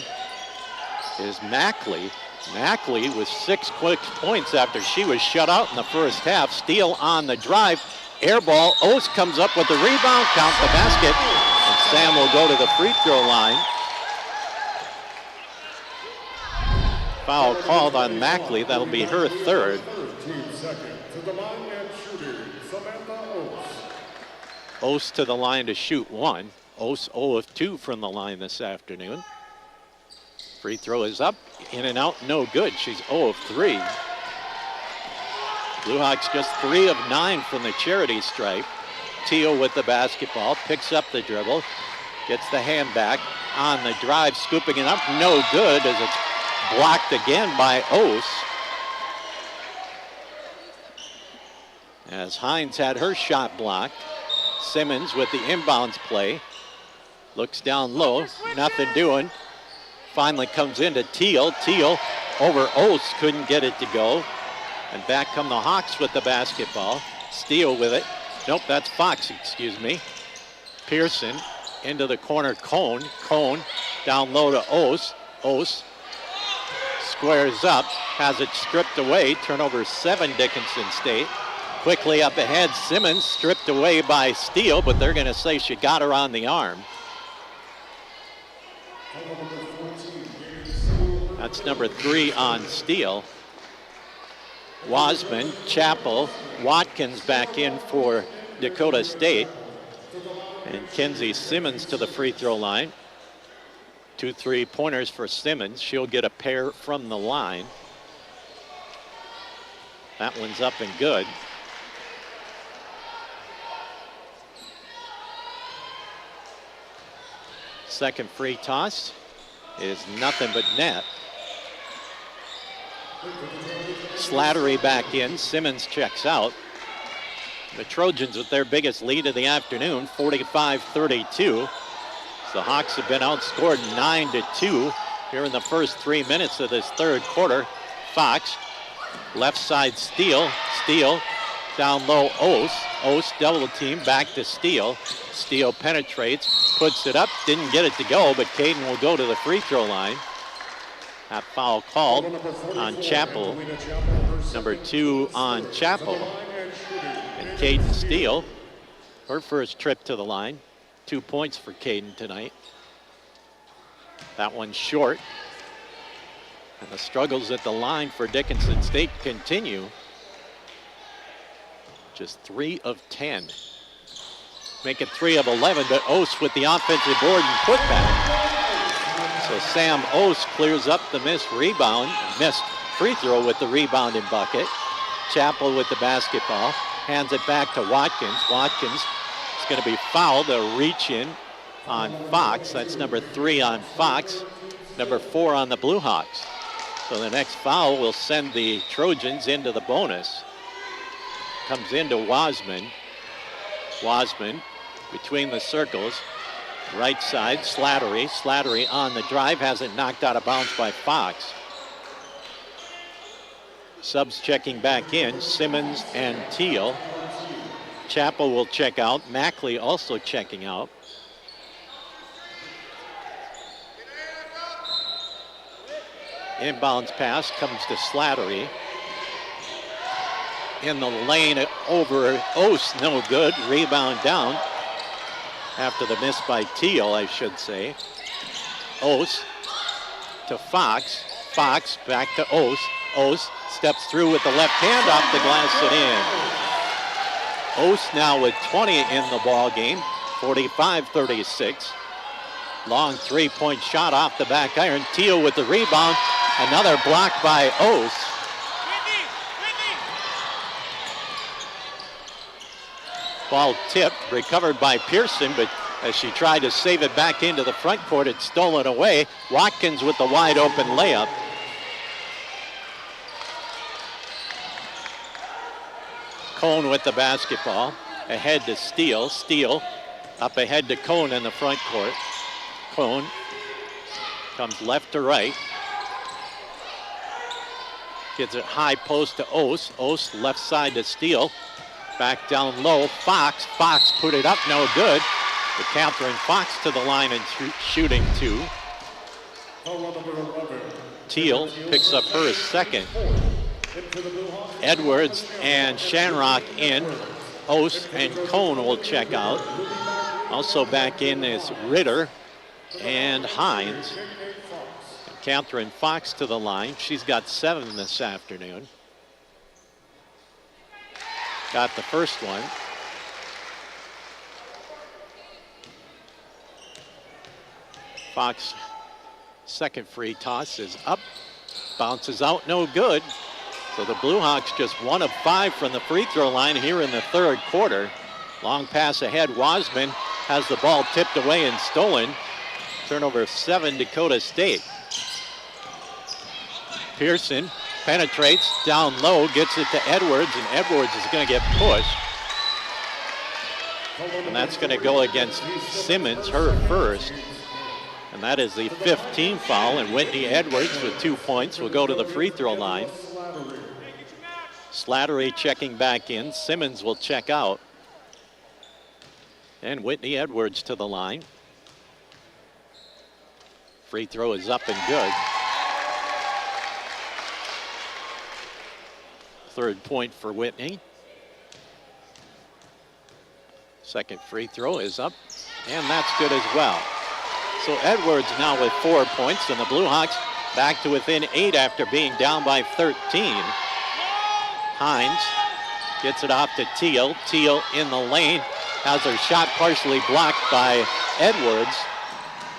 S6: is Mackley. Mackley with 6 quick points after she was shut out in the first half. Steele on the drive. Air ball. Ost comes up with the rebound, count the basket. And Sam will go to the free throw line. Foul called on Mackley. That'll be her third. Ost to the line to shoot 1. Ost 0 of 2 from the line this afternoon. Free throw is up, in and out, no good. She's 0 of 3. Blue Hawks just 3 of 9 from the charity stripe. Teal with the basketball, picks up the dribble, gets the hand back on the drive, scooping it up, no good as it's blocked again by Ost. As Hines had her shot blocked. Simmons with the inbounds play. Looks down low, nothing doing. Finally comes into Teal. Teal over Ost, couldn't get it to go. And back come the Hawks with the basketball. Steele with it. Nope, that's Fox, excuse me. Pearson into the corner, Cohn. Cohn down low to Ost. Ost squares up, has it stripped away. Turnover 7, Dickinson State. Quickly up ahead, Simmons stripped away by Steele, but they're going to say she got her on the arm. That's number 3 on Steele. Wasman, Chappell, Watkins back in for Dakota State. And Kenzie Simmons to the free throw line. 2 3-pointers for Simmons. She'll get a pair from the line. That one's up and good. Second free toss is nothing but net. Slattery back in. Simmons checks out. The Trojans with their biggest lead of the afternoon, 45-32. The Hawks have been outscored 9-2 here in the first 3 minutes of this third quarter. Fox, left side Steele. Steele down low, Ose double team, back to Steele. Steele penetrates, puts it up, didn't get it to go, but Caden will go to the free throw line. That foul called on Chappell. Number 2 on Chappell. And Caden Steele, her first trip to the line. 2 points for Caden tonight. That one's short. And the struggles at the line for Dickinson State continue. Just 3 of 10. Make it 3 of 11, but Ose with the offensive board and putback. So Sam Ose clears up the missed free throw with the rebounding bucket. Chappell with the basketball. Hands it back to Watkins. Watkins is going to be fouled. A reach in on Fox. That's number 3 on Fox. Number 4 on the Blue Hawks. So the next foul will send the Trojans into the bonus. Comes into Wasman. Wasman between the circles. Right side, Slattery. Slattery on the drive, has it knocked out of bounds by Fox. Subs checking back in, Simmons and Teal. Chappell will check out. Mackley also checking out. Inbounds pass comes to Slattery. In the lane over Ose, no good. Rebound down after the miss by Teal, I should say. Ose to Fox. Fox back to Ose. Ose steps through with the left hand off the glass and in. Ose now with 20 in the ball game, 45-36. Long 3-point shot off the back iron. Teal with the rebound. Another block by Ose. Ball tipped, recovered by Pearson, but as she tried to save it back into the front court, it's stolen away. Watkins with the wide open layup. Cone with the basketball. Ahead to Steele. Steele up ahead to Cone in the front court. Cone comes left to right. Gets it high post to Ose. Ose left side to Steele. Back down low. Fox. Fox put it up. No good. But Catherine Fox to the line and shooting 2. Teal picks up her second. Edwards and Shanrock in. Ose and Cone will check out. Also back in is Ritter and Hines. And Catherine Fox to the line. She's got 7 this afternoon. Got the first one. Fox second free toss is up. Bounces out, no good. So the Blue Hawks just 1 of 5 from the free throw line here in the third quarter. Long pass ahead. Wasman has the ball tipped away and stolen. Turnover 7, Dakota State. Pearson penetrates down low, gets it to Edwards, and Edwards is going to get pushed. And that's going to go against Simmons, her first. And that is the 15th foul, and Whitney Edwards with 2 points will go to the free throw line. Slattery checking back in. Simmons will check out. And Whitney Edwards to the line. Free throw is up and good. Third point for Whitney. Second free throw is up, and that's good as well. So Edwards now with 4 points, and the Blue Hawks back to within 8 after being down by 13. Hines gets it off to Teal. Teal in the lane. Has her shot partially blocked by Edwards.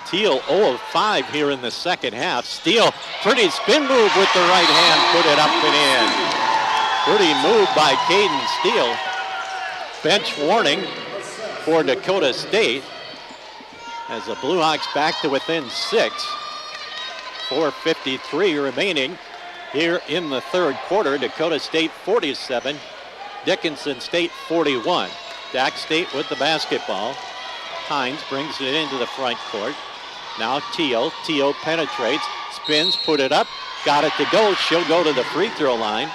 S6: Teal 0 of 5 here in the second half. Steele, pretty spin move with the right hand, put it up and in. Pretty move by Caden Steele. Bench warning for Dakota State as the Blue Hawks back to within 6. 4:53 remaining here in the third quarter. Dakota State 47, Dickinson State 41. Dak State with the basketball. Hines brings it into the front court. Now Teal. Teal penetrates, spins, put it up, got it to go. She'll go to the free throw line.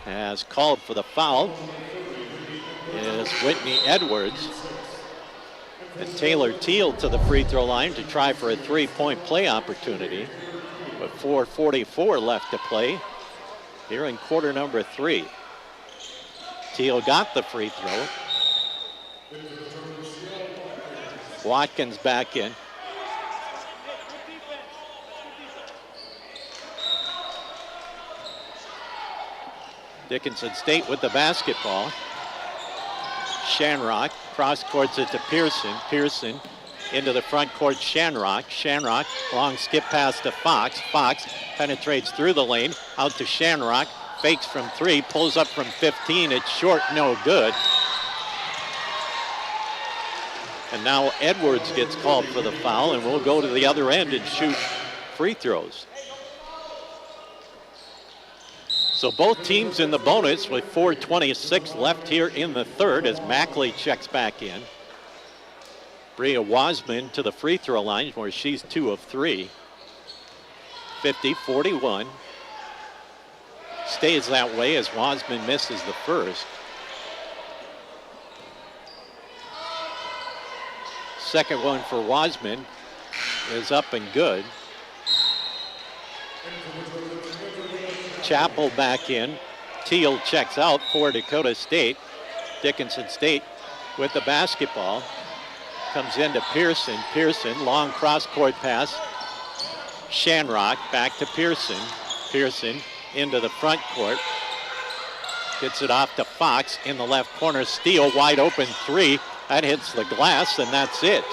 S6: As called for the foul is Whitney Edwards. And Taylor Teal to the free throw line to try for a three-point play opportunity. With 4:44 left to play here in quarter number 3. Teal got the free throw. Watkins back in. Dickinson State with the basketball. Shanrock cross courts it to Pearson. Pearson into the front court, Shanrock. Shanrock, long skip pass to Fox. Fox penetrates through the lane, out to Shanrock. Fakes from 3, pulls up from 15. It's short, no good. And now Edwards gets called for the foul, and we'll go to the other end and shoot free throws. So both teams in the bonus with 4:26 left here in the third as Mackley checks back in. Bria Wasman to the free throw line where she's 2 of 3. 50-41. Stays that way as Wasman misses the first. Second one for Wasman is up and good. Chappell back in. Teal checks out for Dakota State. Dickinson State with the basketball. Comes into Pearson. Pearson, long cross-court pass. Shanrock back to Pearson. Pearson into the front court. Gets it off to Fox in the left corner. Steele, wide open 3. That hits the glass, and that's it.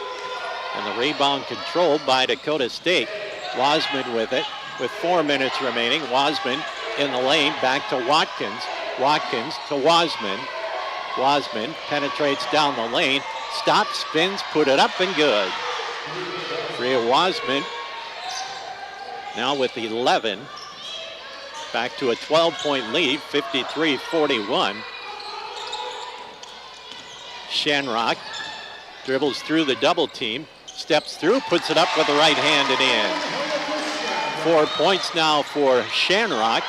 S6: And the rebound controlled by Dakota State. Wasman with it with 4 minutes remaining. Wasman in the lane, back to Watkins. Watkins to Wasman. Wasman penetrates down the lane, stops, spins, put it up and good. Bria Wasman now with 11. Back to a 12-point lead, 53-41. Shanrock dribbles through the double team, steps through, puts it up with the right hand and in. 4 points now for Shanrock.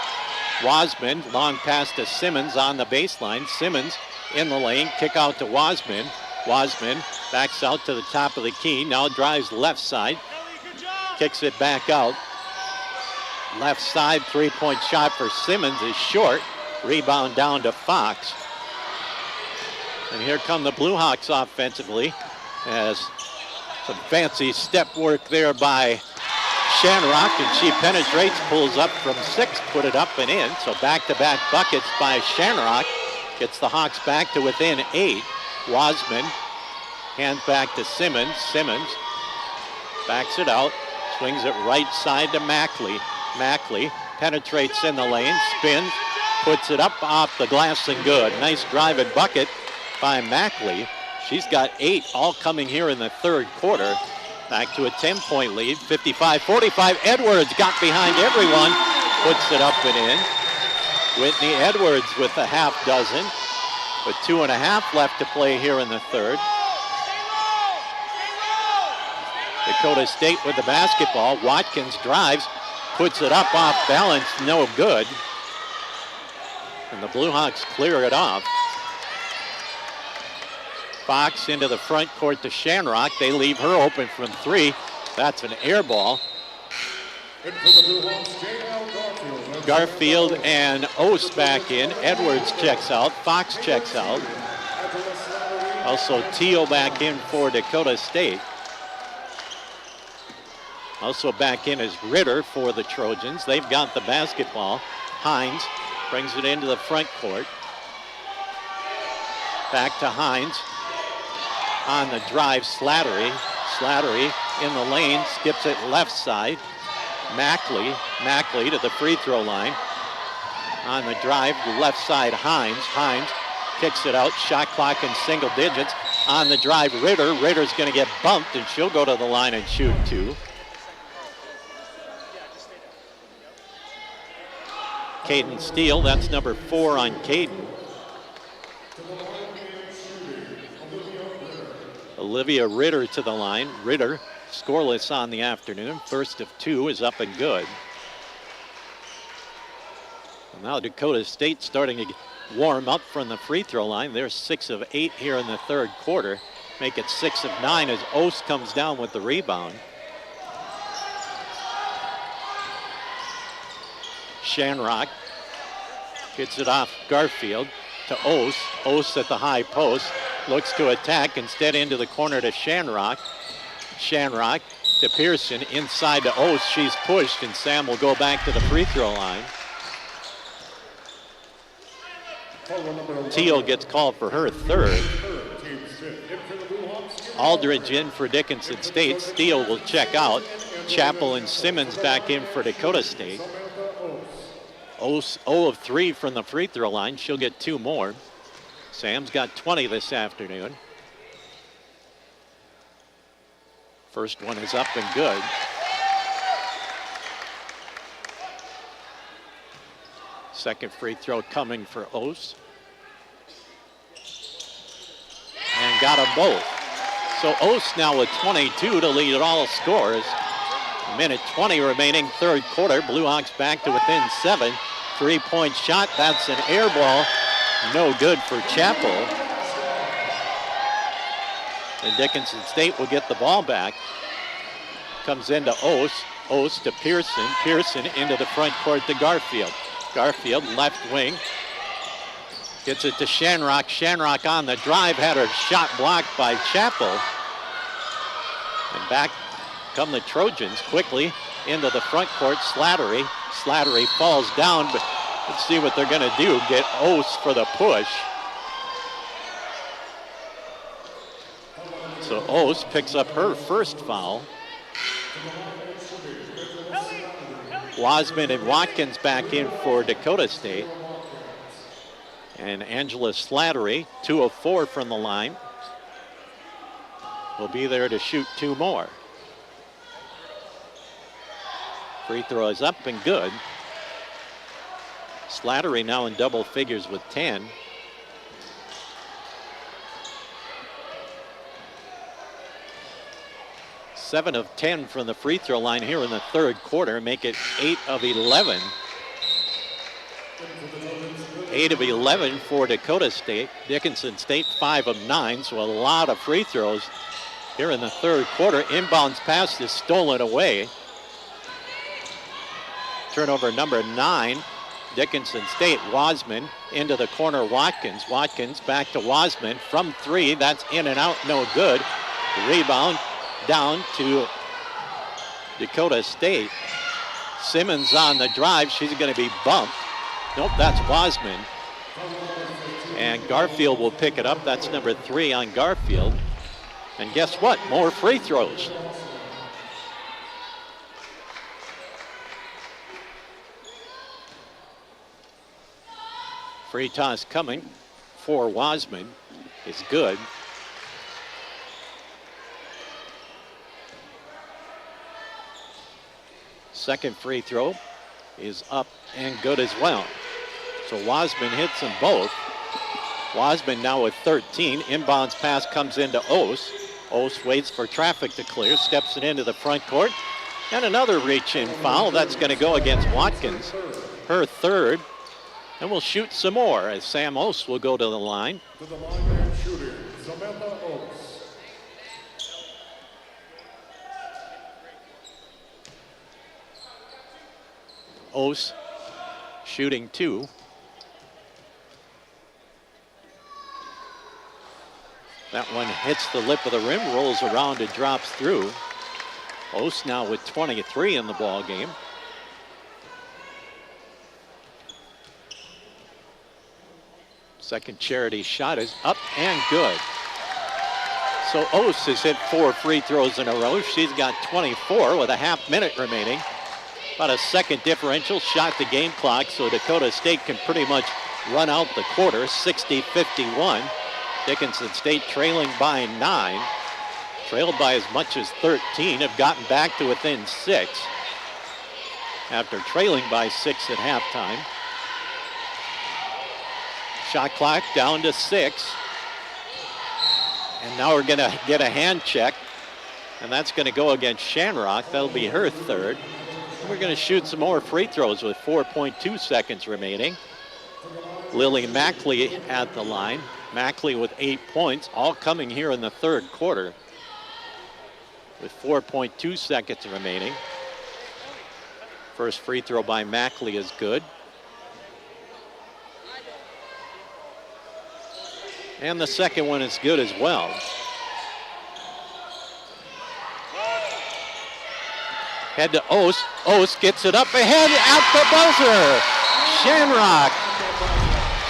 S6: Wasman, long pass to Simmons on the baseline. Simmons in the lane, kick out to Wasman. Wasman backs out to the top of the key, now drives left side, kicks it back out. Left side three-point shot for Simmons is short. Rebound down to Fox. And here come the Blue Hawks offensively as some fancy step work there by Shanrock, and she penetrates, pulls up from 6, put it up and in. So back-to-back buckets by Shanrock. Gets the Hawks back to within 8. Wasman hands back to Simmons. Simmons backs it out, swings it right side to Mackley. Mackley penetrates in the lane, spins, puts it up off the glass and good. Nice drive and bucket by Mackley. She's got 8 all coming here in the third quarter. Back to a 10-point lead, 55-45. Edwards got behind everyone, puts it up and in. Whitney Edwards with a half dozen, with 2.5 left to play here in the third. Dakota State with the basketball. Watkins drives, puts it up off balance, no good. And the Blue Hawks clear it off. Fox into the front court to Shanrock. They leave her open from 3. That's an air ball. Garfield and Ost back in. Edwards checks out. Fox checks out. Also Teal back in for Dakota State. Also back in is Ritter for the Trojans. They've got the basketball. Hines brings it into the front court. Back to Hines. On the drive, Slattery. Slattery in the lane, skips it left side. Mackley to the free throw line. On the drive, left side, Hines. Hines kicks it out, shot clock in single digits. On the drive, Ritter. Ritter's going to get bumped, and she'll go to the line and shoot 2. Caden Steele, that's number 4 on Caden. Olivia Ritter to the line. Ritter scoreless on the afternoon. First of 2 is up and good. And now Dakota State starting to warm up from the free throw line. They're 6 of 8 here in the third quarter. Make it 6 of 9 as Ost comes down with the rebound. Shanrock gets it off Garfield to Ost. Ost at the high post. Looks to attack, instead into the corner to Shanrock. Shanrock to Pearson, inside to Ost. She's pushed, and Sam will go back to the free throw line. Teal gets called for her third. Aldridge in for Dickinson State. Steele will check out. Chappell and Simmons back in for Dakota State. Ost 0 of 3 from the free throw line. She'll get 2 more. Sam's got 20 this afternoon. First one is up and good. Second free throw coming for Ost. And got them both. So Ost now with 22 to lead all scores. Minute 20 remaining, third quarter. Blue Hawks back to within 7. 3-point shot, that's an air ball. No good for Chappell. And Dickinson State will get the ball back. Comes into Ost. Ost to Pearson. Pearson into the front court to Garfield. Garfield, left wing. Gets it to Shanrock. Shanrock on the drive, had her shot blocked by Chappell. And back come the Trojans quickly into the front court. Slattery. Slattery falls down, but let's see what they're going to do. Get Ost for the push. So Ost picks up her first foul. Wasman and Watkins back in for Dakota State. And Angela Slattery, 2 of 4 from the line, will be there to shoot 2 more. Free throw is up and good. Slattery now in double figures with 10. Seven of 10 from the free throw line here in the third quarter, make it 8 of 11. 8 of 11 for Dakota State. Dickinson State 5 of 9, so a lot of free throws here in the third quarter. Inbounds pass is stolen away. Turnover number 9, Dickinson State. Wasman into the corner, Watkins. Watkins back to Wasman from 3. That's in and out, no good. Rebound down to Dakota State. Simmons on the drive. She's going to be bumped. Nope, that's Wasman. And Garfield will pick it up. That's number 3 on Garfield. And guess what? More free throws. Free toss coming for Wasman is good. Second free throw is up and good as well. So Wasman hits them both. Wasman now with 13. Inbounds pass comes into Ost. Ost waits for traffic to clear, steps it into the front court. And another reach-in foul. That's going to go against Watkins. Her third. And we'll shoot some more as Sam Ost will go to the line.
S7: To the line and shooting, Samantha Ost.
S6: Ost shooting 2. That one hits the lip of the rim, rolls around and drops through. Ost now with 23 in the ball game. Second charity shot is up and good. So Ost has hit 4 free throws in a row. She's got 24 with a half minute remaining. About a second differential shot the game clock, so Dakota State can pretty much run out the quarter, 60-51. Dickinson State trailing by 9. Trailed by as much as 13, have gotten back to within 6 after trailing by 6 at halftime. Shot clock down to 6. And now we're going to get a hand check, and that's going to go against Shanrock. That'll be her third. And we're going to shoot some more free throws with 4.2 seconds remaining. Lily Mackley at the line. Mackley with 8 points, all coming here in the third quarter with 4.2 seconds remaining. First free throw by Mackley is good. And the second one is good as well. Head to Ost. Ost gets it up ahead at the buzzer.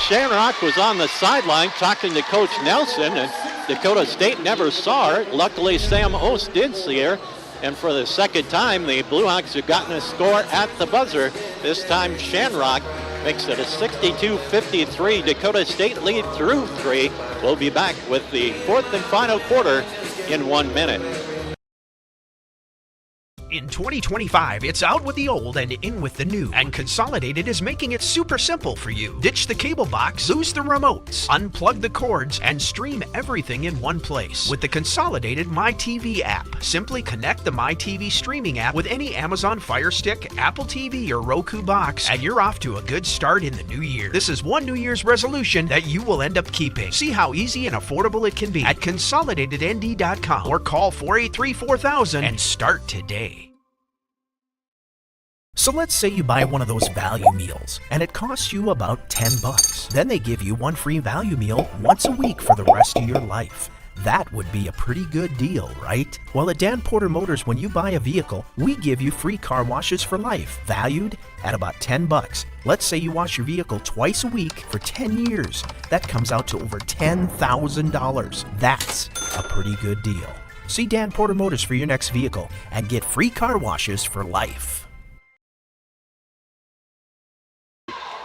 S6: Shanrock was on the sideline talking to Coach Nelson, and Dakota State never saw her. Luckily, Sam Ost did see her. And for the second time, the Blue Hawks have gotten a score at the buzzer. This time, Shanrock makes it a 62-53 Dakota State lead through 3. We'll be back with the fourth and final quarter in 1 minute.
S1: In 2025, it's out with the old and in with the new. And Consolidated is making it super simple for you. Ditch the cable box, lose the remotes, unplug the cords, and stream everything in one place. With the Consolidated MyTV app, simply connect the MyTV streaming app with any Amazon Fire Stick, Apple TV, or Roku box, and you're off to a good start in the new year. This is one New Year's resolution that you will end up keeping. See how easy and affordable it can be at consolidatednd.com or call 483-4000 and start today. So let's say you buy one of those value meals and it costs you about $10. Then they give you one free value meal once a week for the rest of your life. That would be a pretty good deal, right? Well, at Dan Porter Motors, when you buy a vehicle, we give you free car washes for life, valued at about $10. Let's say you wash your vehicle twice a week for 10 years. That comes out to over $10,000. That's a pretty good deal. See Dan Porter Motors for your next vehicle and get free car washes for life.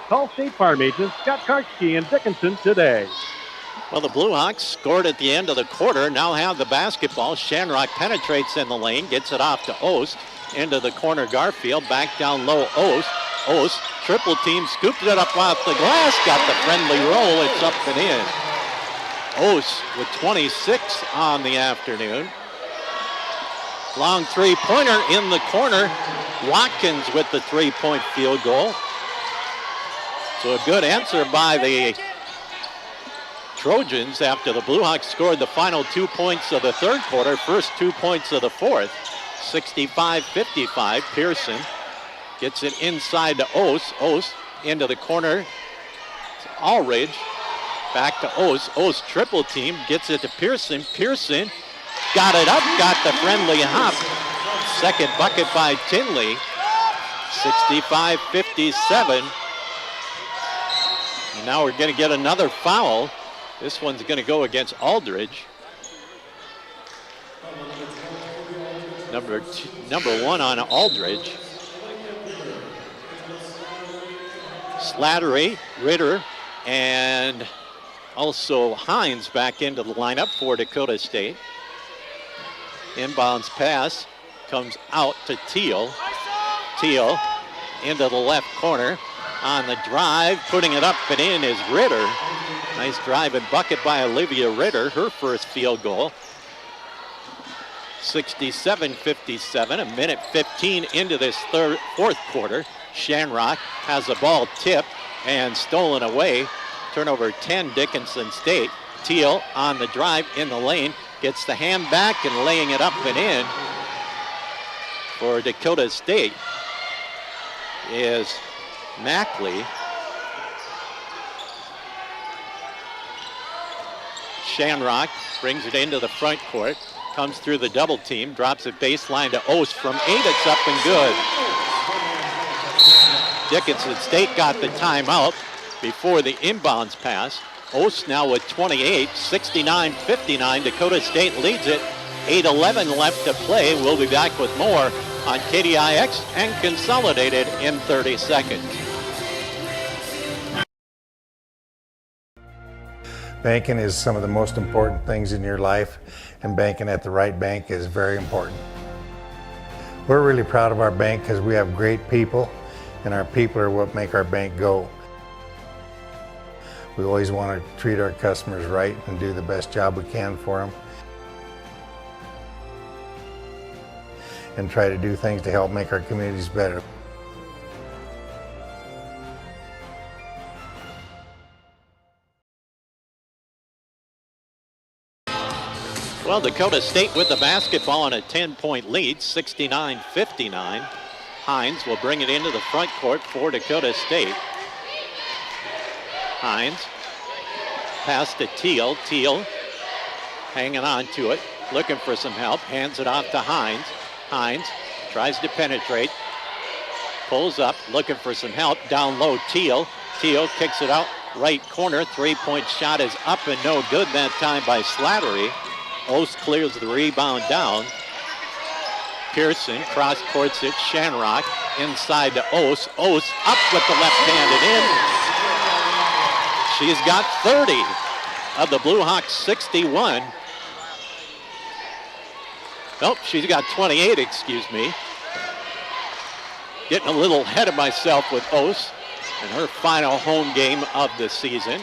S16: Call State Farm agent Scott Kartsky in Dickinson today.
S6: Well, the Blue Hawks scored at the end of the quarter, now have the basketball. Shanrock penetrates in the lane, gets it off to Ost, into the corner Garfield, back down low Ost. Ost, triple team, scooped it up off the glass, got the friendly roll, it's up and in. Ost with 26 on the afternoon. Long three-pointer in the corner. Watkins with the three-point field goal. So a good answer by the Trojans after the Blue Hawks scored the final 2 points of the third quarter, first 2 points of the fourth. 65-55, Pearson gets it inside to Ost. Ost into the corner to Allridge. Back to Ost. Ost triple team, gets it to Pearson. Pearson got it up, got the friendly hop. Second bucket by Tinley. 65-57. And now we're going to get another foul. This one's going to go against Aldridge. Number 1 on Aldridge. Slattery, Ritter, and also Hines back into the lineup for Dakota State. Inbounds pass comes out to Teal. Teal into the left corner. On the drive, putting it up and in is Ritter. Nice drive and bucket by Olivia Ritter, her first field goal. 67-57, a minute 15 into this fourth quarter. Shanrock has the ball tipped and stolen away. Turnover 10, Dickinson State. Teal on the drive in the lane, gets the hand back and laying it up and in for Dakota State is Mackley. Shanrock brings it into the front court. Comes through the double team, drops it baseline to Ost from 8. It's up and good. Dickinson State got the timeout before the inbounds pass. Ost now with 28, 69-59. Dakota State leads it. 8:11 left to play. We'll be back with more on KDIX and Consolidated in 30 seconds.
S5: Banking is some of the most important things in your life, and banking at the right bank is very important. We're really proud of our bank because we have great people, and our people are what make our bank go. We always want to treat our customers right and do the best job we can for them, and try to do things to help make our communities better.
S6: Well, Dakota State with the basketball on a 10-point lead, 69-59. Hines will bring it into the front court for Dakota State. Hines, pass to Teal. Teal hanging on to it, looking for some help, hands it off to Hines. Hines tries to penetrate, pulls up, looking for some help, down low Teal. Teal kicks it out, right corner, three-point shot is up and no good that time by Slattery. Ost clears the rebound down. Pearson cross courts it, Shanrock inside to Ost. Ost up with the left-handed in. She's got 30 of the Blue Hawks 61. Nope, she's got 28, excuse me. Getting a little ahead of myself with Ost in her final home game of the season.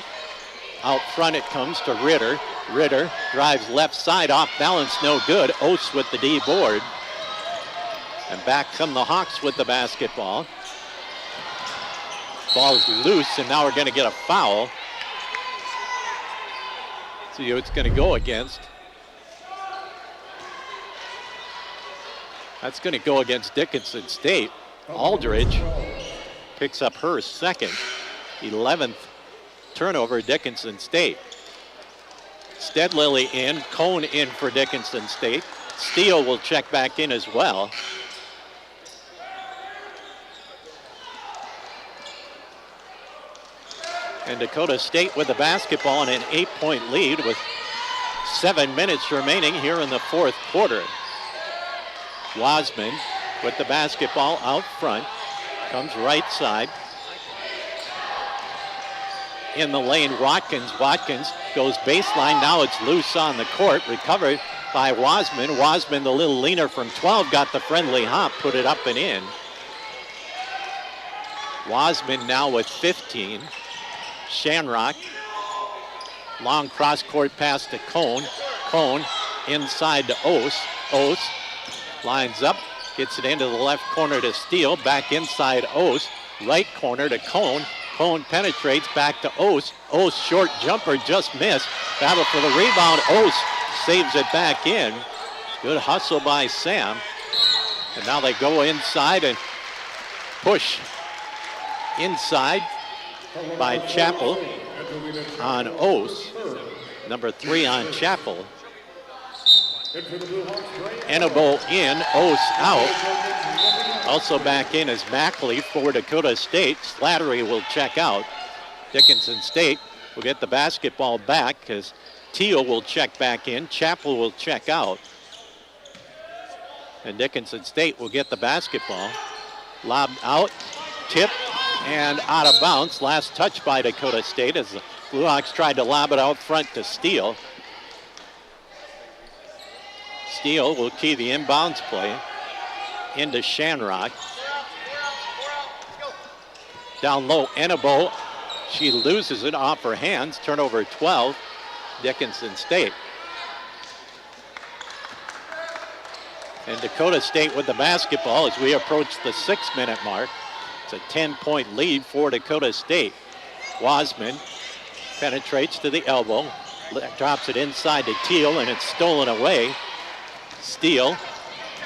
S6: Out front it comes to Ritter. Ritter drives left side, off balance, no good. Ost with the D board. And back come the Hawks with the basketball. Ball's loose, and now we're going to get a foul. See who it's going to go against. That's going to go against Dickinson State. Aldridge picks up her second, 11th turnover, Dickinson State. Steadlily in, Cone in for Dickinson State. Steele will check back in as well. And Dakota State with the basketball and an 8-point lead with 7 minutes remaining here in the fourth quarter. Wasman with the basketball out front, comes right side. In the lane, Watkins. Watkins goes baseline. Now it's loose on the court. Recovered by Wasman. Wasman, the little leaner from 12, got the friendly hop, put it up and in. Wasman now with 15. Shanrock. Long cross-court pass to Cone. Cone inside to Ost. Ost lines up, gets it into the left corner to Steele. Back inside Ost. Right corner to Cone. Cone penetrates back to Ost. Ost short jumper just missed. Battle for the rebound. Ost saves it back in. Good hustle by Sam. And now they go inside and push inside by Chappell on Ost. Number 3 on Chappell. Enabo in, Ost out. Also back in is Mackley for Dakota State. Slattery will check out. Dickinson State will get the basketball back as Teal will check back in. Chappell will check out. And Dickinson State will get the basketball. Lobbed out, tipped, and out of bounds. Last touch by Dakota State as the Blue Hawks tried to lob it out front to Steele. Steele will key the inbounds play into Shanrock. Down low, Enabo. She loses it off her hands. Turnover 12, Dickinson State. And Dakota State with the basketball as we approach the 6-minute mark. It's a 10-point lead for Dakota State. Wasman penetrates to the elbow, drops it inside to Teal, and it's stolen away. Steele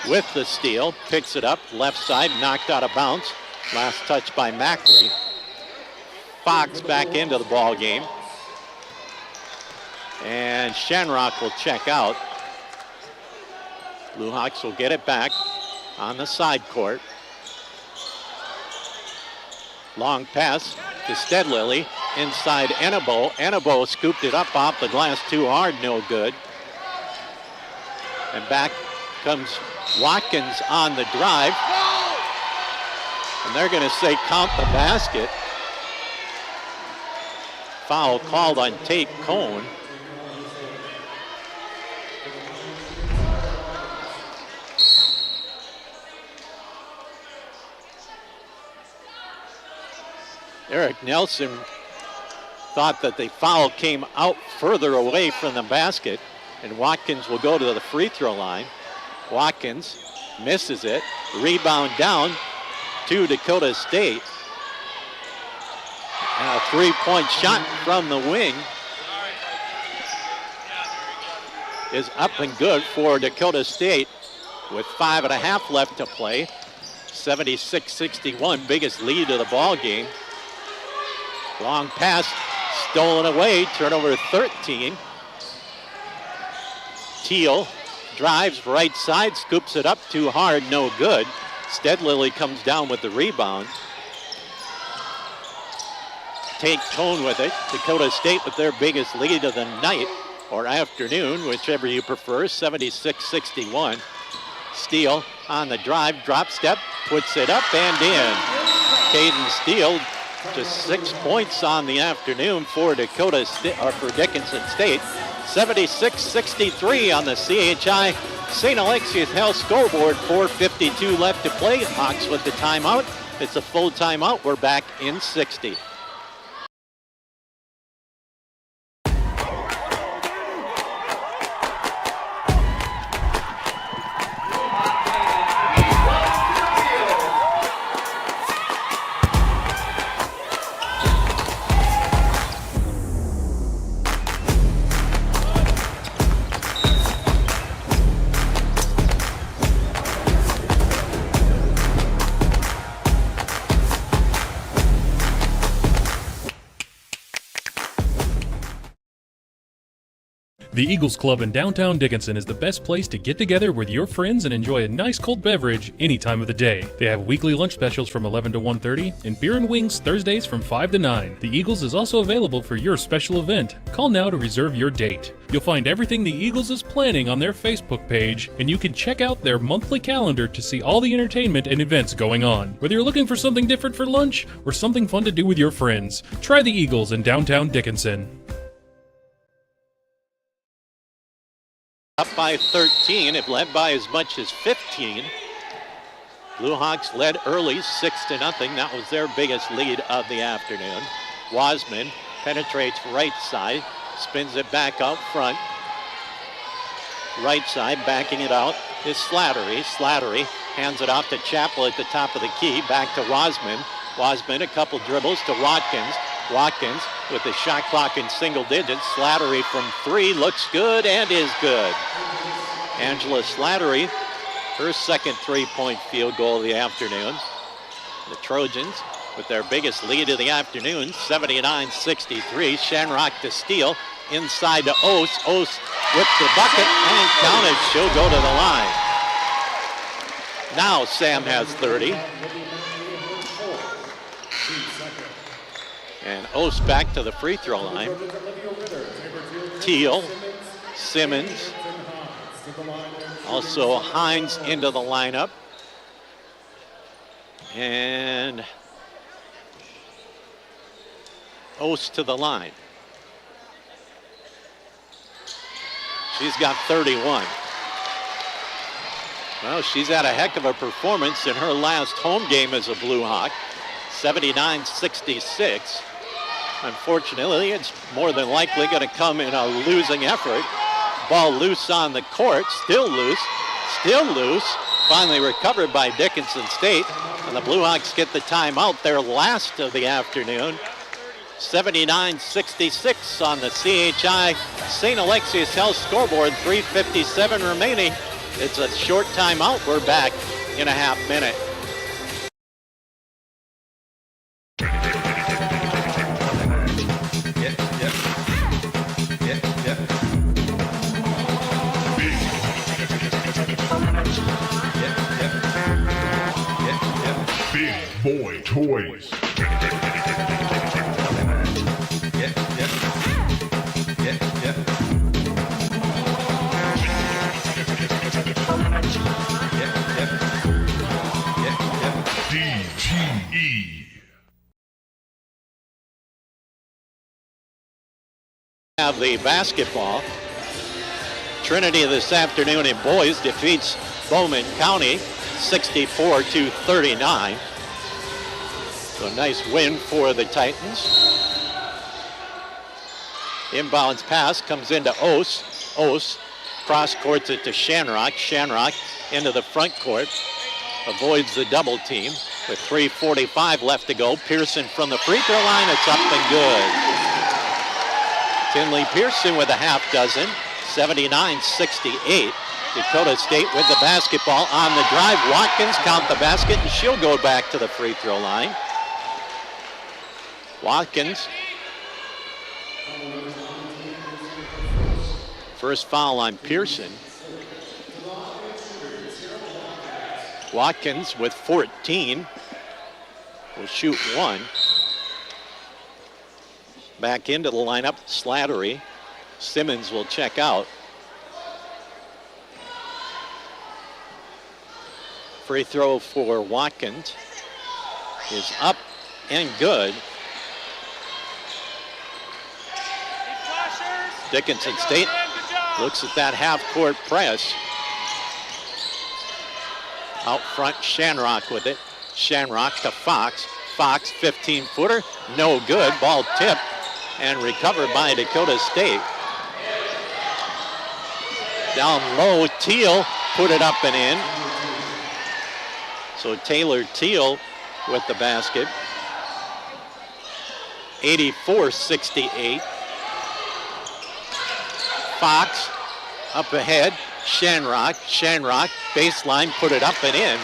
S6: with the steal, picks it up, left side, knocked out of bounds. Last touch by Mackley. Fox back into the ball game. And Shanrock will check out. Blue Hawks will get it back on the side court. Long pass to Stedlily. Inside Enebo. Enebo scooped it up off the glass too hard, no good. And back comes Watkins on the drive. And they're going to say count the basket. Foul called on Tate Cone. Eric Nelson thought that the foul came out further away from the basket, and Watkins will go to the free throw line. Watkins misses it. Rebound down to Dakota State. And a three-point shot from the wing is up and good for Dakota State with 5.5 left to play. 76-61, biggest lead of the ball game. Long pass stolen away, turnover 13. Teal drives right side, scoops it up too hard, no good. Stedlily comes down with the rebound. Tate Cone with it. Dakota State with their biggest lead of the night or afternoon, whichever you prefer, 76-61. Steele on the drive, drop step, puts it up and in. Caden Steele, just 6 points on the afternoon for Dakota State, or for Dickinson State. 76-63 on the CHI St. Alexius Health scoreboard. 4:52 left to play. Hawks with the timeout. It's a full timeout. We're back in 60.
S8: The Eagles Club in downtown Dickinson is the best place to get together with your friends and enjoy a nice cold beverage any time of the day. They have weekly lunch specials from 11 to 1:30 and beer and wings Thursdays from 5 to 9. The Eagles is also available for your special event. Call now to reserve your date. You'll find everything the Eagles is planning on their Facebook page, and you can check out their monthly calendar to see all the entertainment and events going on. Whether you're looking for something different for lunch or something fun to do with your friends, try the Eagles in downtown Dickinson.
S6: Up by 13, it led by as much as 15. Blue Hawks led early 6-0. That was their biggest lead of the afternoon. Wasman penetrates right side, spins it back out front. Right side, backing it out is Slattery. Slattery hands it off to Chappell at the top of the key, back to Wasman. Wasman, a couple dribbles to Watkins. Watkins with the shot clock in single digits. Slattery from 3 looks good and is good. Angela Slattery, her second three-point field goal of the afternoon. The Trojans with their biggest lead of the afternoon, 79-63. Shanrock to Steele, inside to Ose. Ose with the bucket and counted. She'll go to the line. Now Sam has 30. And Ose back to the free throw line. Teal, Simmons, also Hines into the lineup. And Ose to the line. She's got 31. Well, she's had a heck of a performance in her last home game as a Blue Hawk. 79-66. Unfortunately, it's more than likely going to come in a losing effort. Ball loose on the court, still loose. Finally recovered by Dickinson State. And the Blue Hawks get the timeout, their last of the afternoon. 79-66 on the CHI St. Alexius Health scoreboard. 3:57 remaining. It's a short timeout. We're back in a half minute.
S7: toys. DTE.
S6: Have the basketball. Trinity this afternoon in boys defeats Bowman County 64-39. So a nice win for the Titans. Inbounds pass comes into Ose. Ose cross courts it to Shanrock. Shanrock into the front court. Avoids the double team with 3:45 left to go. Pearson from the free throw line. It's up and good. Tinley Pearson with a half dozen. 79-68. Dakota State with the basketball on the drive. Watkins count the basket and she'll go back to the free throw line. Watkins. First foul on Pearson. Watkins with 14 will shoot one. Back into the lineup, Slattery. Simmons will check out. Free throw for Watkins is up and good. Dickinson State looks at that half-court press. Out front, Shanrock with it. Shanrock to Fox. Fox, 15-footer, no good. Ball tipped and recovered by Dakota State. Down low, Teal put it up and in. So Taylor Teal with the basket. 84-68. Fox up ahead. Shanrock, baseline, put it up and in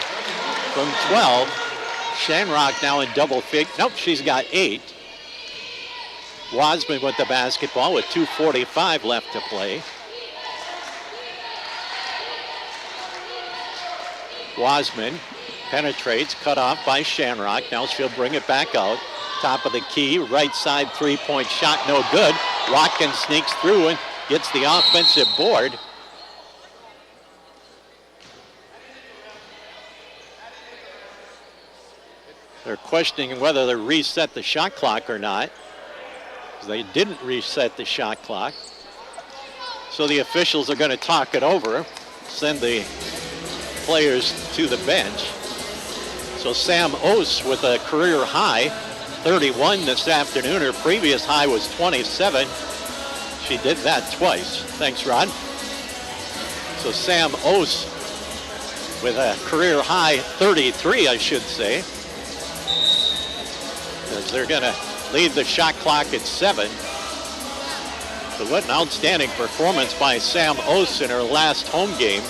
S6: from 12. Shanrock now in double figures. Nope, she's got 8. Wasman with the basketball with 2:45 left to play. Wasman penetrates, cut off by Shanrock. Now she'll bring it back out. Top of the key, right side three-point shot, no good. Watkins sneaks through and gets the offensive board. They're questioning whether they reset the shot clock or not. They didn't reset the shot clock. So the officials are going to talk it over, send the players to the bench. So Sam Ose with a career high, 31 this afternoon. Her previous high was 27. She did that twice. Thanks, Rod. So Sam Ose with a career high 33, I should say. As they're going to leave the shot clock at 7. So what an outstanding performance by Sam Ose in her last home game.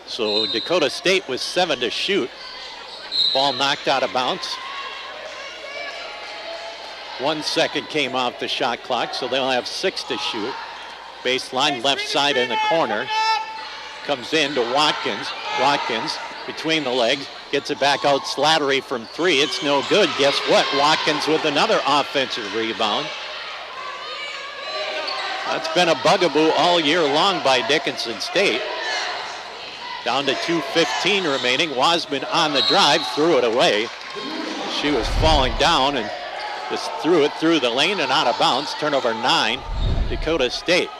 S6: So Dakota State with 7 to shoot. Ball knocked out of bounds. 1 second came off the shot clock, so they'll have 6 to shoot. Baseline left side in the corner. Comes in to Watkins. Watkins between the legs, gets it back out. Slattery from 3. It's no good. Guess what? Watkins with another offensive rebound. That's been a bugaboo all year long by Dickinson State. Down to 2:15 remaining. Wasman on the drive, threw it away. She was falling down and just threw it through the lane and out of bounds. Turnover 9, Dakota State.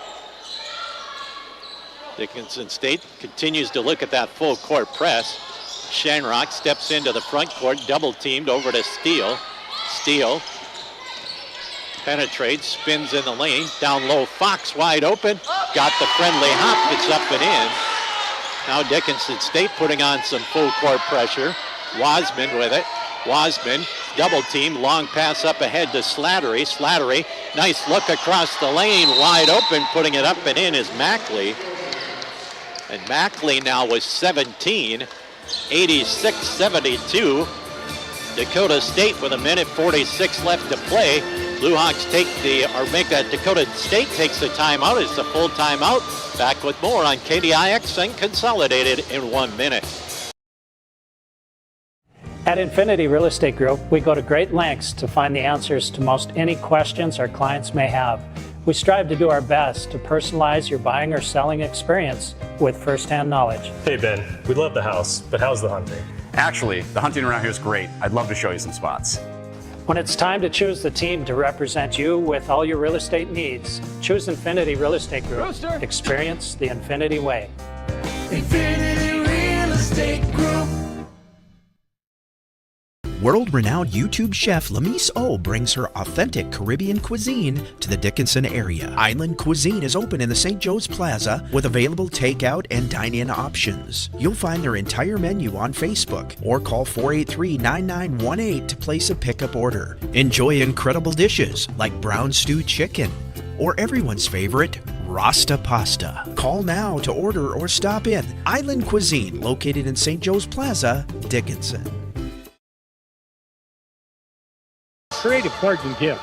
S6: Dickinson State continues to look at that full court press. Shanrock steps into the front court, double teamed over to Steele. Steele penetrates, spins in the lane, down low, Fox wide open, got the friendly hop, it's up and in. Now Dickinson State putting on some full court pressure. Wasman with it. Wasman, double team, long pass up ahead to Slattery. Slattery, nice look across the lane, wide open, putting it up and in is Mackley. And Mackley now with 17, 86-72. Dakota State with 1:46 left to play Blue Hawks Dakota State takes the timeout. It's a full timeout. Back with more on KDIX and Consolidated in 1 minute.
S9: At Infinity Real Estate Group, we go to great lengths to find the answers to most any questions our clients may have. We strive to do our best to personalize your buying or selling experience with firsthand knowledge.
S4: Hey Ben, we love the house, but how's the hunting?
S13: Actually, the hunting around here is great. I'd love to show you some spots.
S9: When it's time to choose the team to represent you with all your real estate needs, choose Infinity Real Estate Group.
S23: Rooster.
S9: Experience the Infinity way.
S23: Infinity Real Estate Group.
S1: World-renowned YouTube chef Lamise O brings her authentic Caribbean cuisine to the Dickinson area. Island Cuisine is open in the St. Joe's Plaza with available takeout and dine-in options. You'll find their entire menu on Facebook or call 483-9918 to place a pickup order. Enjoy incredible dishes like brown stewed chicken or everyone's favorite, Rasta pasta. Call now to order or stop in. Island Cuisine, located in St. Joe's Plaza, Dickinson.
S16: Creative cards and gifts.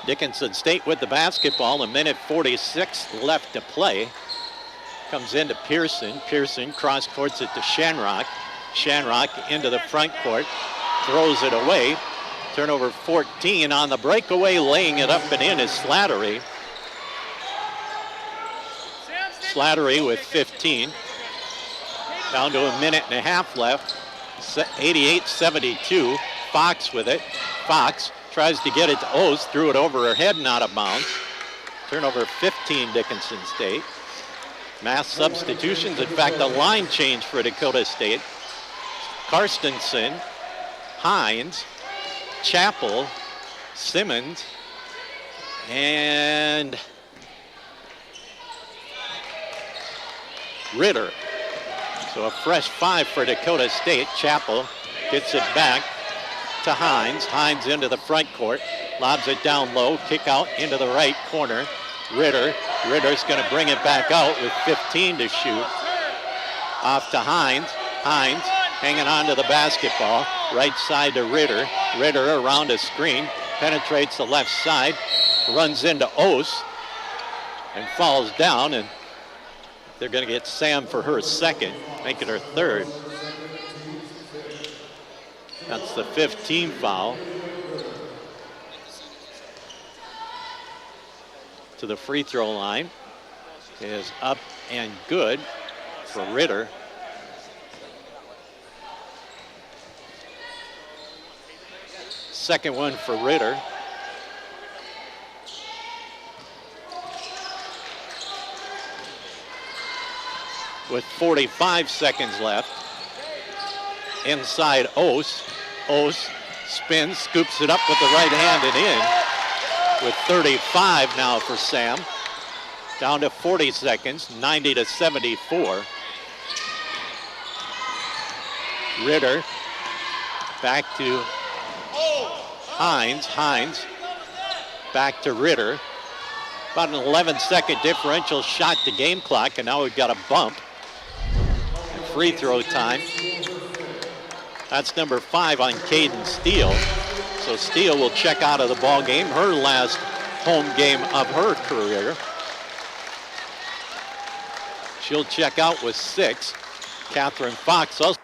S6: Dickinson State with the basketball, 1:46 left to play. Comes into Pearson. Pearson cross courts it to Shanrock. Shanrock into the front court, throws it away. Turnover 14 on the breakaway, laying it up and in is Slattery. Slattery with 15. Down to 1.5 minutes left. 88-72. Fox with it. Fox tries to get it to Oates, threw it over her head and out of bounds. Turnover 15, Dickinson State. Mass substitutions. In fact, a line change for Dakota State. Karstensen, Hines, Chappell, Simmons, and Ritter. So a fresh 5 for Dakota State. Chappell gets it back to Hines. Hines into the front court, lobs it down low, kick out into the right corner. Ritter's going to bring it back out with 15 to shoot. Off to Hines. Hines hanging on to the basketball. Right side to Ritter. Ritter around a screen, penetrates the left side, runs into Oates and falls down, and they're going to get Sam for her second, make it her third. That's the 15th foul. To the free throw line is up and good for Ritter. Second one for Ritter. With 45 seconds left. Inside Oates. Oates spins, scoops it up with the right hand and in. With 35 now for Sam. Down to 40 seconds, 90-74. Ritter back to Hines. Hines back to Ritter. About an 11-second differential shot to game clock, and now we've got a bump. And free throw time. That's number 5 on Caden Steele. So Steele will check out of the ball game, her last home game of her career. She'll check out with 6. Catherine Fox also.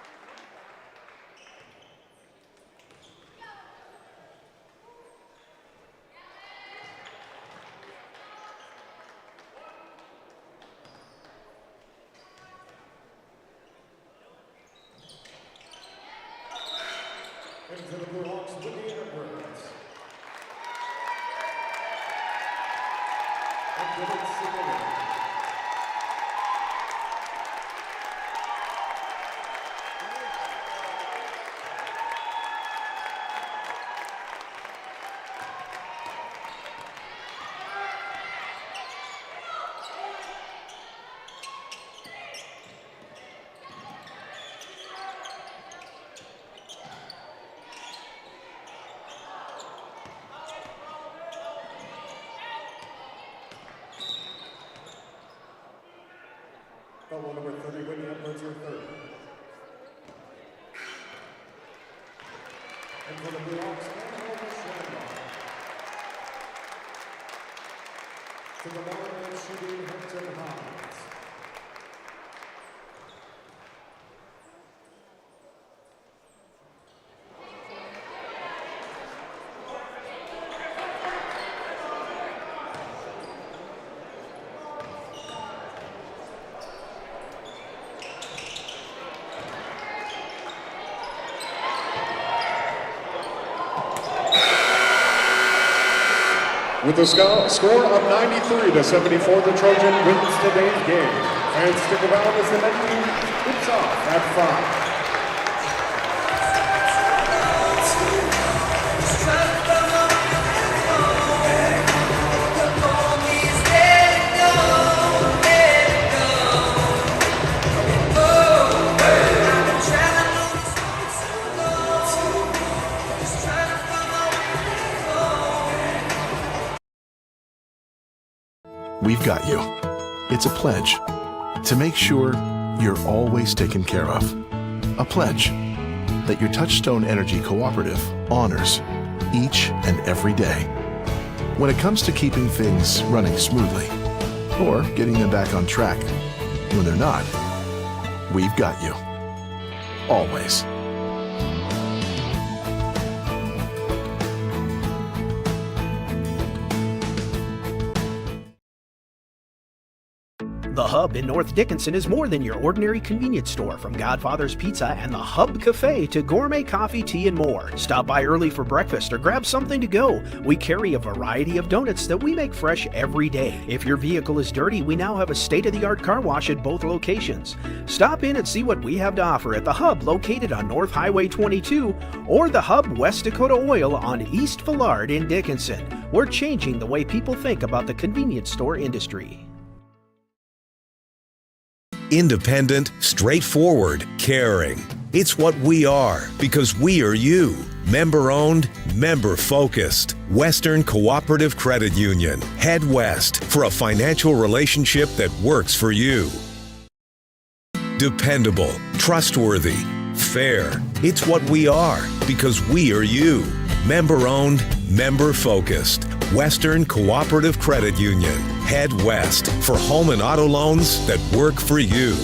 S7: Into the Blue Hawks, Indiana Birds. Foul number 30, Whitney Edwards, your third. And for the Blue Hawks, to the line and shooting Hampton Hines. With a score of 93-74, the Trojan wins today's game. Fans stick around as the net team hits off at 5.
S12: We've got you. It's a pledge to make sure you're always taken care of. A pledge that your Touchstone Energy Cooperative honors each and every day. When it comes to keeping things running smoothly or getting them back on track when they're not, we've got you. Always.
S1: The Hub in North Dickinson is more than your ordinary convenience store. From Godfather's Pizza and the Hub Cafe to gourmet coffee, tea, and more. Stop by early for breakfast or grab something to go. We carry a variety of donuts that we make fresh every day. If your vehicle is dirty, we now have a state-of-the-art car wash at both locations. Stop in and see what we have to offer at the Hub located on North Highway 22 or the Hub West Dakota Oil on East Villard in Dickinson. We're changing the way people think about the convenience store industry.
S15: Independent, straightforward, caring. It's what we are because we are you. Member-owned, member-focused. Western Cooperative Credit Union. Head west for a financial relationship that works for you. Dependable, trustworthy, fair. It's what we are because we are you. Member-owned, member-focused. Western Cooperative Credit Union. Head west for home and auto loans that work for you.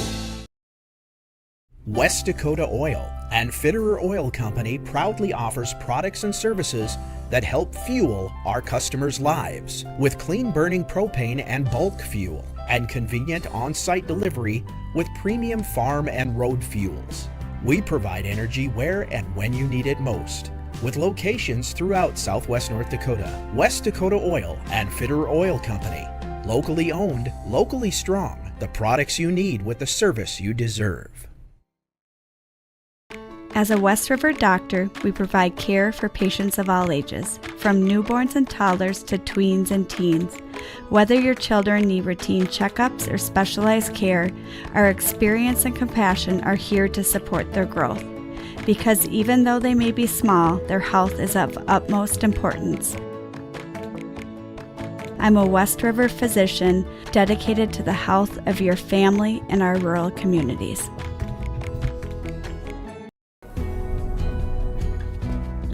S1: West Dakota Oil and Fitterer Oil Company proudly offers products and services that help fuel our customers' lives with clean burning propane and bulk fuel and convenient on-site delivery with premium farm and road fuels. We provide energy where and when you need it most, with locations throughout Southwest North Dakota. West Dakota Oil and Fitterer Oil Company. Locally owned, locally strong. The products you need with the service you deserve.
S10: As a West River doctor, we provide care for patients of all ages, from newborns and toddlers to tweens and teens. Whether your children need routine checkups or specialized care, our experience and compassion are here to support their growth. Because even though they may be small, their health is of utmost importance. I'm a West River physician dedicated to the health of your family and our rural communities.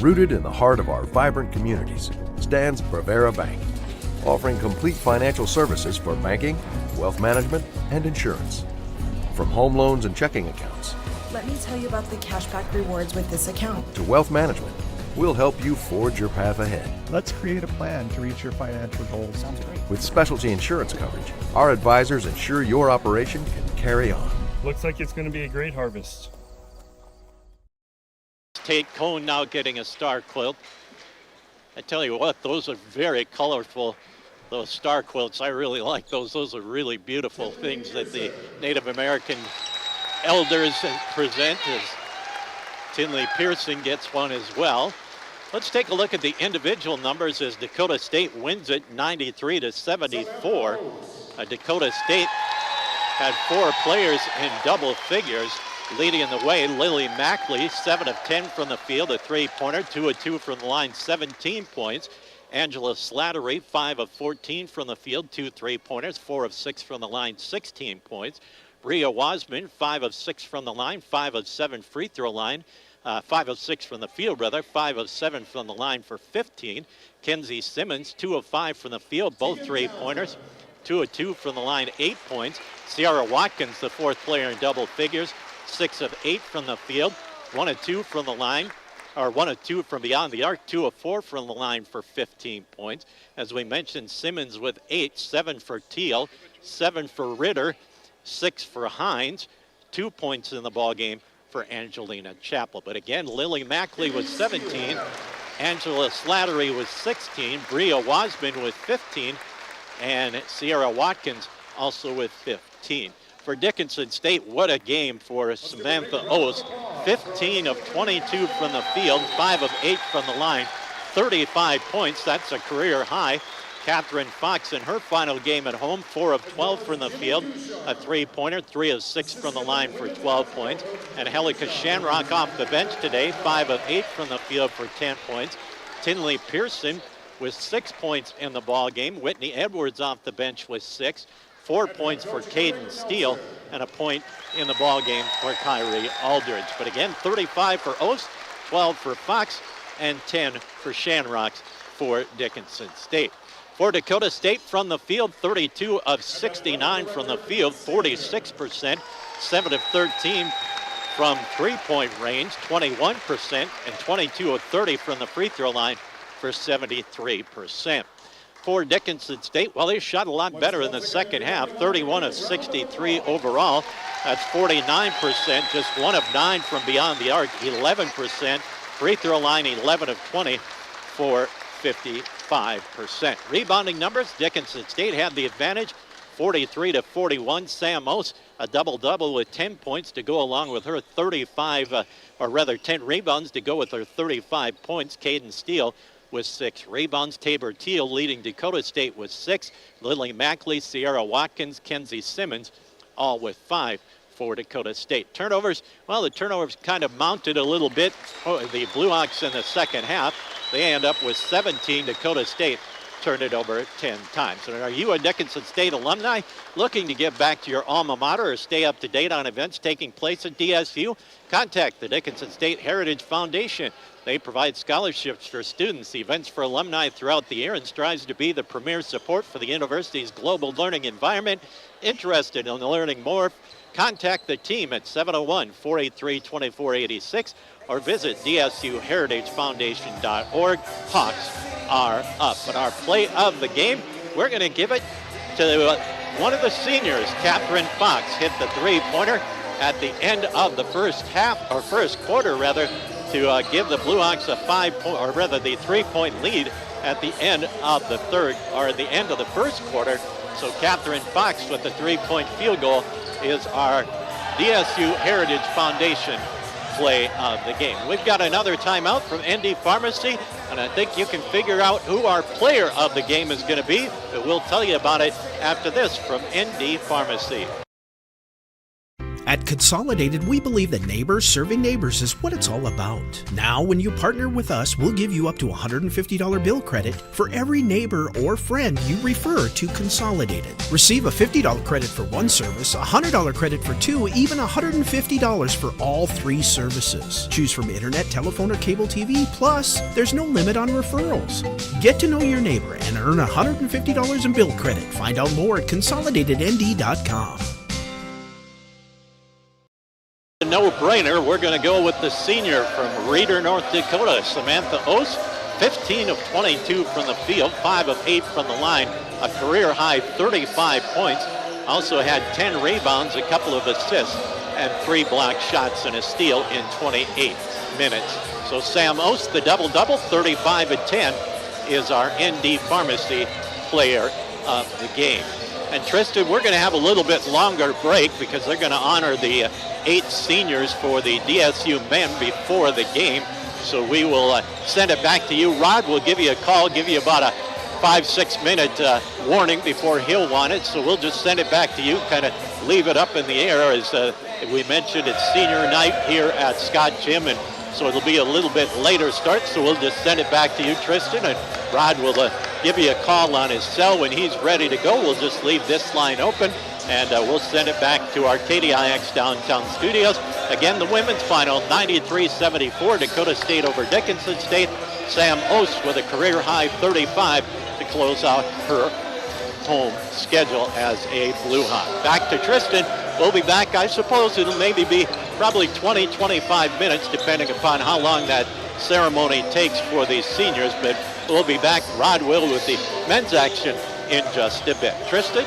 S18: Rooted in the heart of our vibrant communities stands Bravera Bank, offering complete financial services for banking, wealth management, and insurance. From home loans and checking accounts,
S19: Let me tell you about the cashback rewards with this account.
S18: to wealth management, we'll help you forge your path ahead.
S20: Let's create a plan to reach your financial goals. Sounds great.
S18: With specialty insurance coverage, our advisors ensure your operation can carry on.
S21: Looks like it's going to be a great harvest.
S6: Tate Cone now getting a star quilt. I tell you what, those are very colorful, those star quilts. I really like those. Those are really beautiful things that the Native American elders present, as Tinley Pearson gets one as well. Let's take a look at the individual numbers as Dakota State wins it 93-74. Dakota State had 4 players in double figures. Leading in the way, Lily Mackley, 7 of 10 from the field, a 3-pointer, 2 of 2 from the line, 17 points. Angela Slattery, 5 of 14 from the field, 2 3-pointers, 4 of 6 from the line, 16 points. Rhea Wasman, 5 of 6 from the line, 5 of 7 free throw line, 5 of 6 from the field, 5 of 7 from the line for 15. Kenzie Simmons, 2 of 5 from the field, both 3-pointers. 2 of 2 from the line, 8 points. Sierra Watkins, the fourth player in double figures, 6 of 8 from the field, 1 of 2 from the line, or 1 of 2 from beyond the arc, 2 of 4 from the line for 15 points. As we mentioned, Simmons with 8, 7 for Teal, 7 for Ritter, 6 for Hines, 2 points in the ball game for Angelina Chappell. But again, Lily Mackley was 17, Angela Slattery was 16, Bria Wasman with 15, and Sierra Watkins also with 15. For Dickinson State, what a game for Samantha Ost. 15 of 22 from the field, 5 of 8 from the line, 35 points. That's a career high. Catherine Fox in her final game at home, 4 of 12 from the field, a 3-pointer, 3 of 6 from the line for 12 points. And Helika Shanrock off the bench today, 5 of 8 from the field for 10 points. Tinley Pearson with 6 points in the ball game. Whitney Edwards off the bench with 6. 4 points for Caden Steele and a point in the ball game for Kyrie Aldridge. But again, 35 for Ost, 12 for Fox, and 10 for Shanrocks for Dickinson State. For Dakota State from the field, 32 of 69 from the field, 46%, 7 of 13 from three-point range, 21%, and 22 of 30 from the free throw line for 73%. For Dickinson State, well, they shot a lot better in the second half, 31 of 63 overall. That's 49%, just 1 of 9 from beyond the arc, 11%. Free throw line, 11 of 20 for 55%. Rebounding numbers, Dickinson State had the advantage, 43 to 41. Sam Ost, a double-double with 10 points to go along with her 10 rebounds to go with her 35 points. Caden Steele with 6 rebounds. Tabor Teal leading Dakota State with 6. Lily Mackley, Sierra Watkins, Kenzie Simmons, all with 5 for Dakota State. Turnovers, well, the turnovers kind of mounted a little bit. The Blue Hawks in the second half, they end up with 17. Dakota State turned it over 10 times. And are you a Dickinson State alumni looking to get back to your alma mater or stay up to date on events taking place at DSU? Contact the Dickinson State Heritage Foundation. They provide scholarships for students, events for alumni throughout the year, and strives to be the premier support for the university's global learning environment. Interested in learning more? Contact the team at 701-483-2486 or visit dsuheritagefoundation.org. Hawks are up. But our play of the game, we're going to give it to one of the seniors. Catherine Fox hit the three-pointer at the end of the first quarter, to give the Blue Hawks the three-point lead at the end of the first quarter. So Catherine Fox with the three-point field goal is our DSU Heritage Foundation play of the game. We've got another timeout from ND Pharmacy, and I think you can figure out who our player of the game is going to be, but we'll tell you about it after this from ND Pharmacy.
S1: At Consolidated, we believe that neighbors serving neighbors is what it's all about. Now, when you partner with us, we'll give you up to $150 bill credit for every neighbor or friend you refer to Consolidated. Receive a $50 credit for one service, a $100 credit for two, even $150 for all 3 services. Choose from internet, telephone, or cable TV. Plus, there's no limit on referrals. Get to know your neighbor and earn $150 in bill credit. Find out more at consolidatednd.com.
S6: A no-brainer, we're going to go with the senior from Reeder, North Dakota, Samantha Ost, 15 of 22 from the field, 5 of 8 from the line, a career-high 35 points. Also had 10 rebounds, a couple of assists, and 3 block shots and a steal in 28 minutes. So Sam Ost, the double-double, 35 and 10, is our ND Pharmacy player of the game. And Tristan, we're going to have a little bit longer break because they're going to honor the 8 seniors for the DSU men before the game. So we will send it back to you. Rod will give you a call, give you about a 5-6 minute warning before he'll want it. So we'll just send it back to you, kind of leave it up in the air. As we mentioned, it's senior night here at Scott Gym, and so it'll be a little bit later start. So we'll just send it back to you, Tristan, and Rod will give you a call on his cell when he's ready to go. We'll just leave this line open, and we'll send it back to our KDIX downtown studios. Again, the women's final, 93-74, Dakota State over Dickinson State. Sam Ost with a career-high 35 to close out her home schedule as a Blue Hawk. Back to Tristan. We'll be back. I suppose it'll maybe be probably 20, 25 minutes, depending upon how long that ceremony takes for these seniors. But we'll be back. Rod will with the men's action in just a bit. Tristan?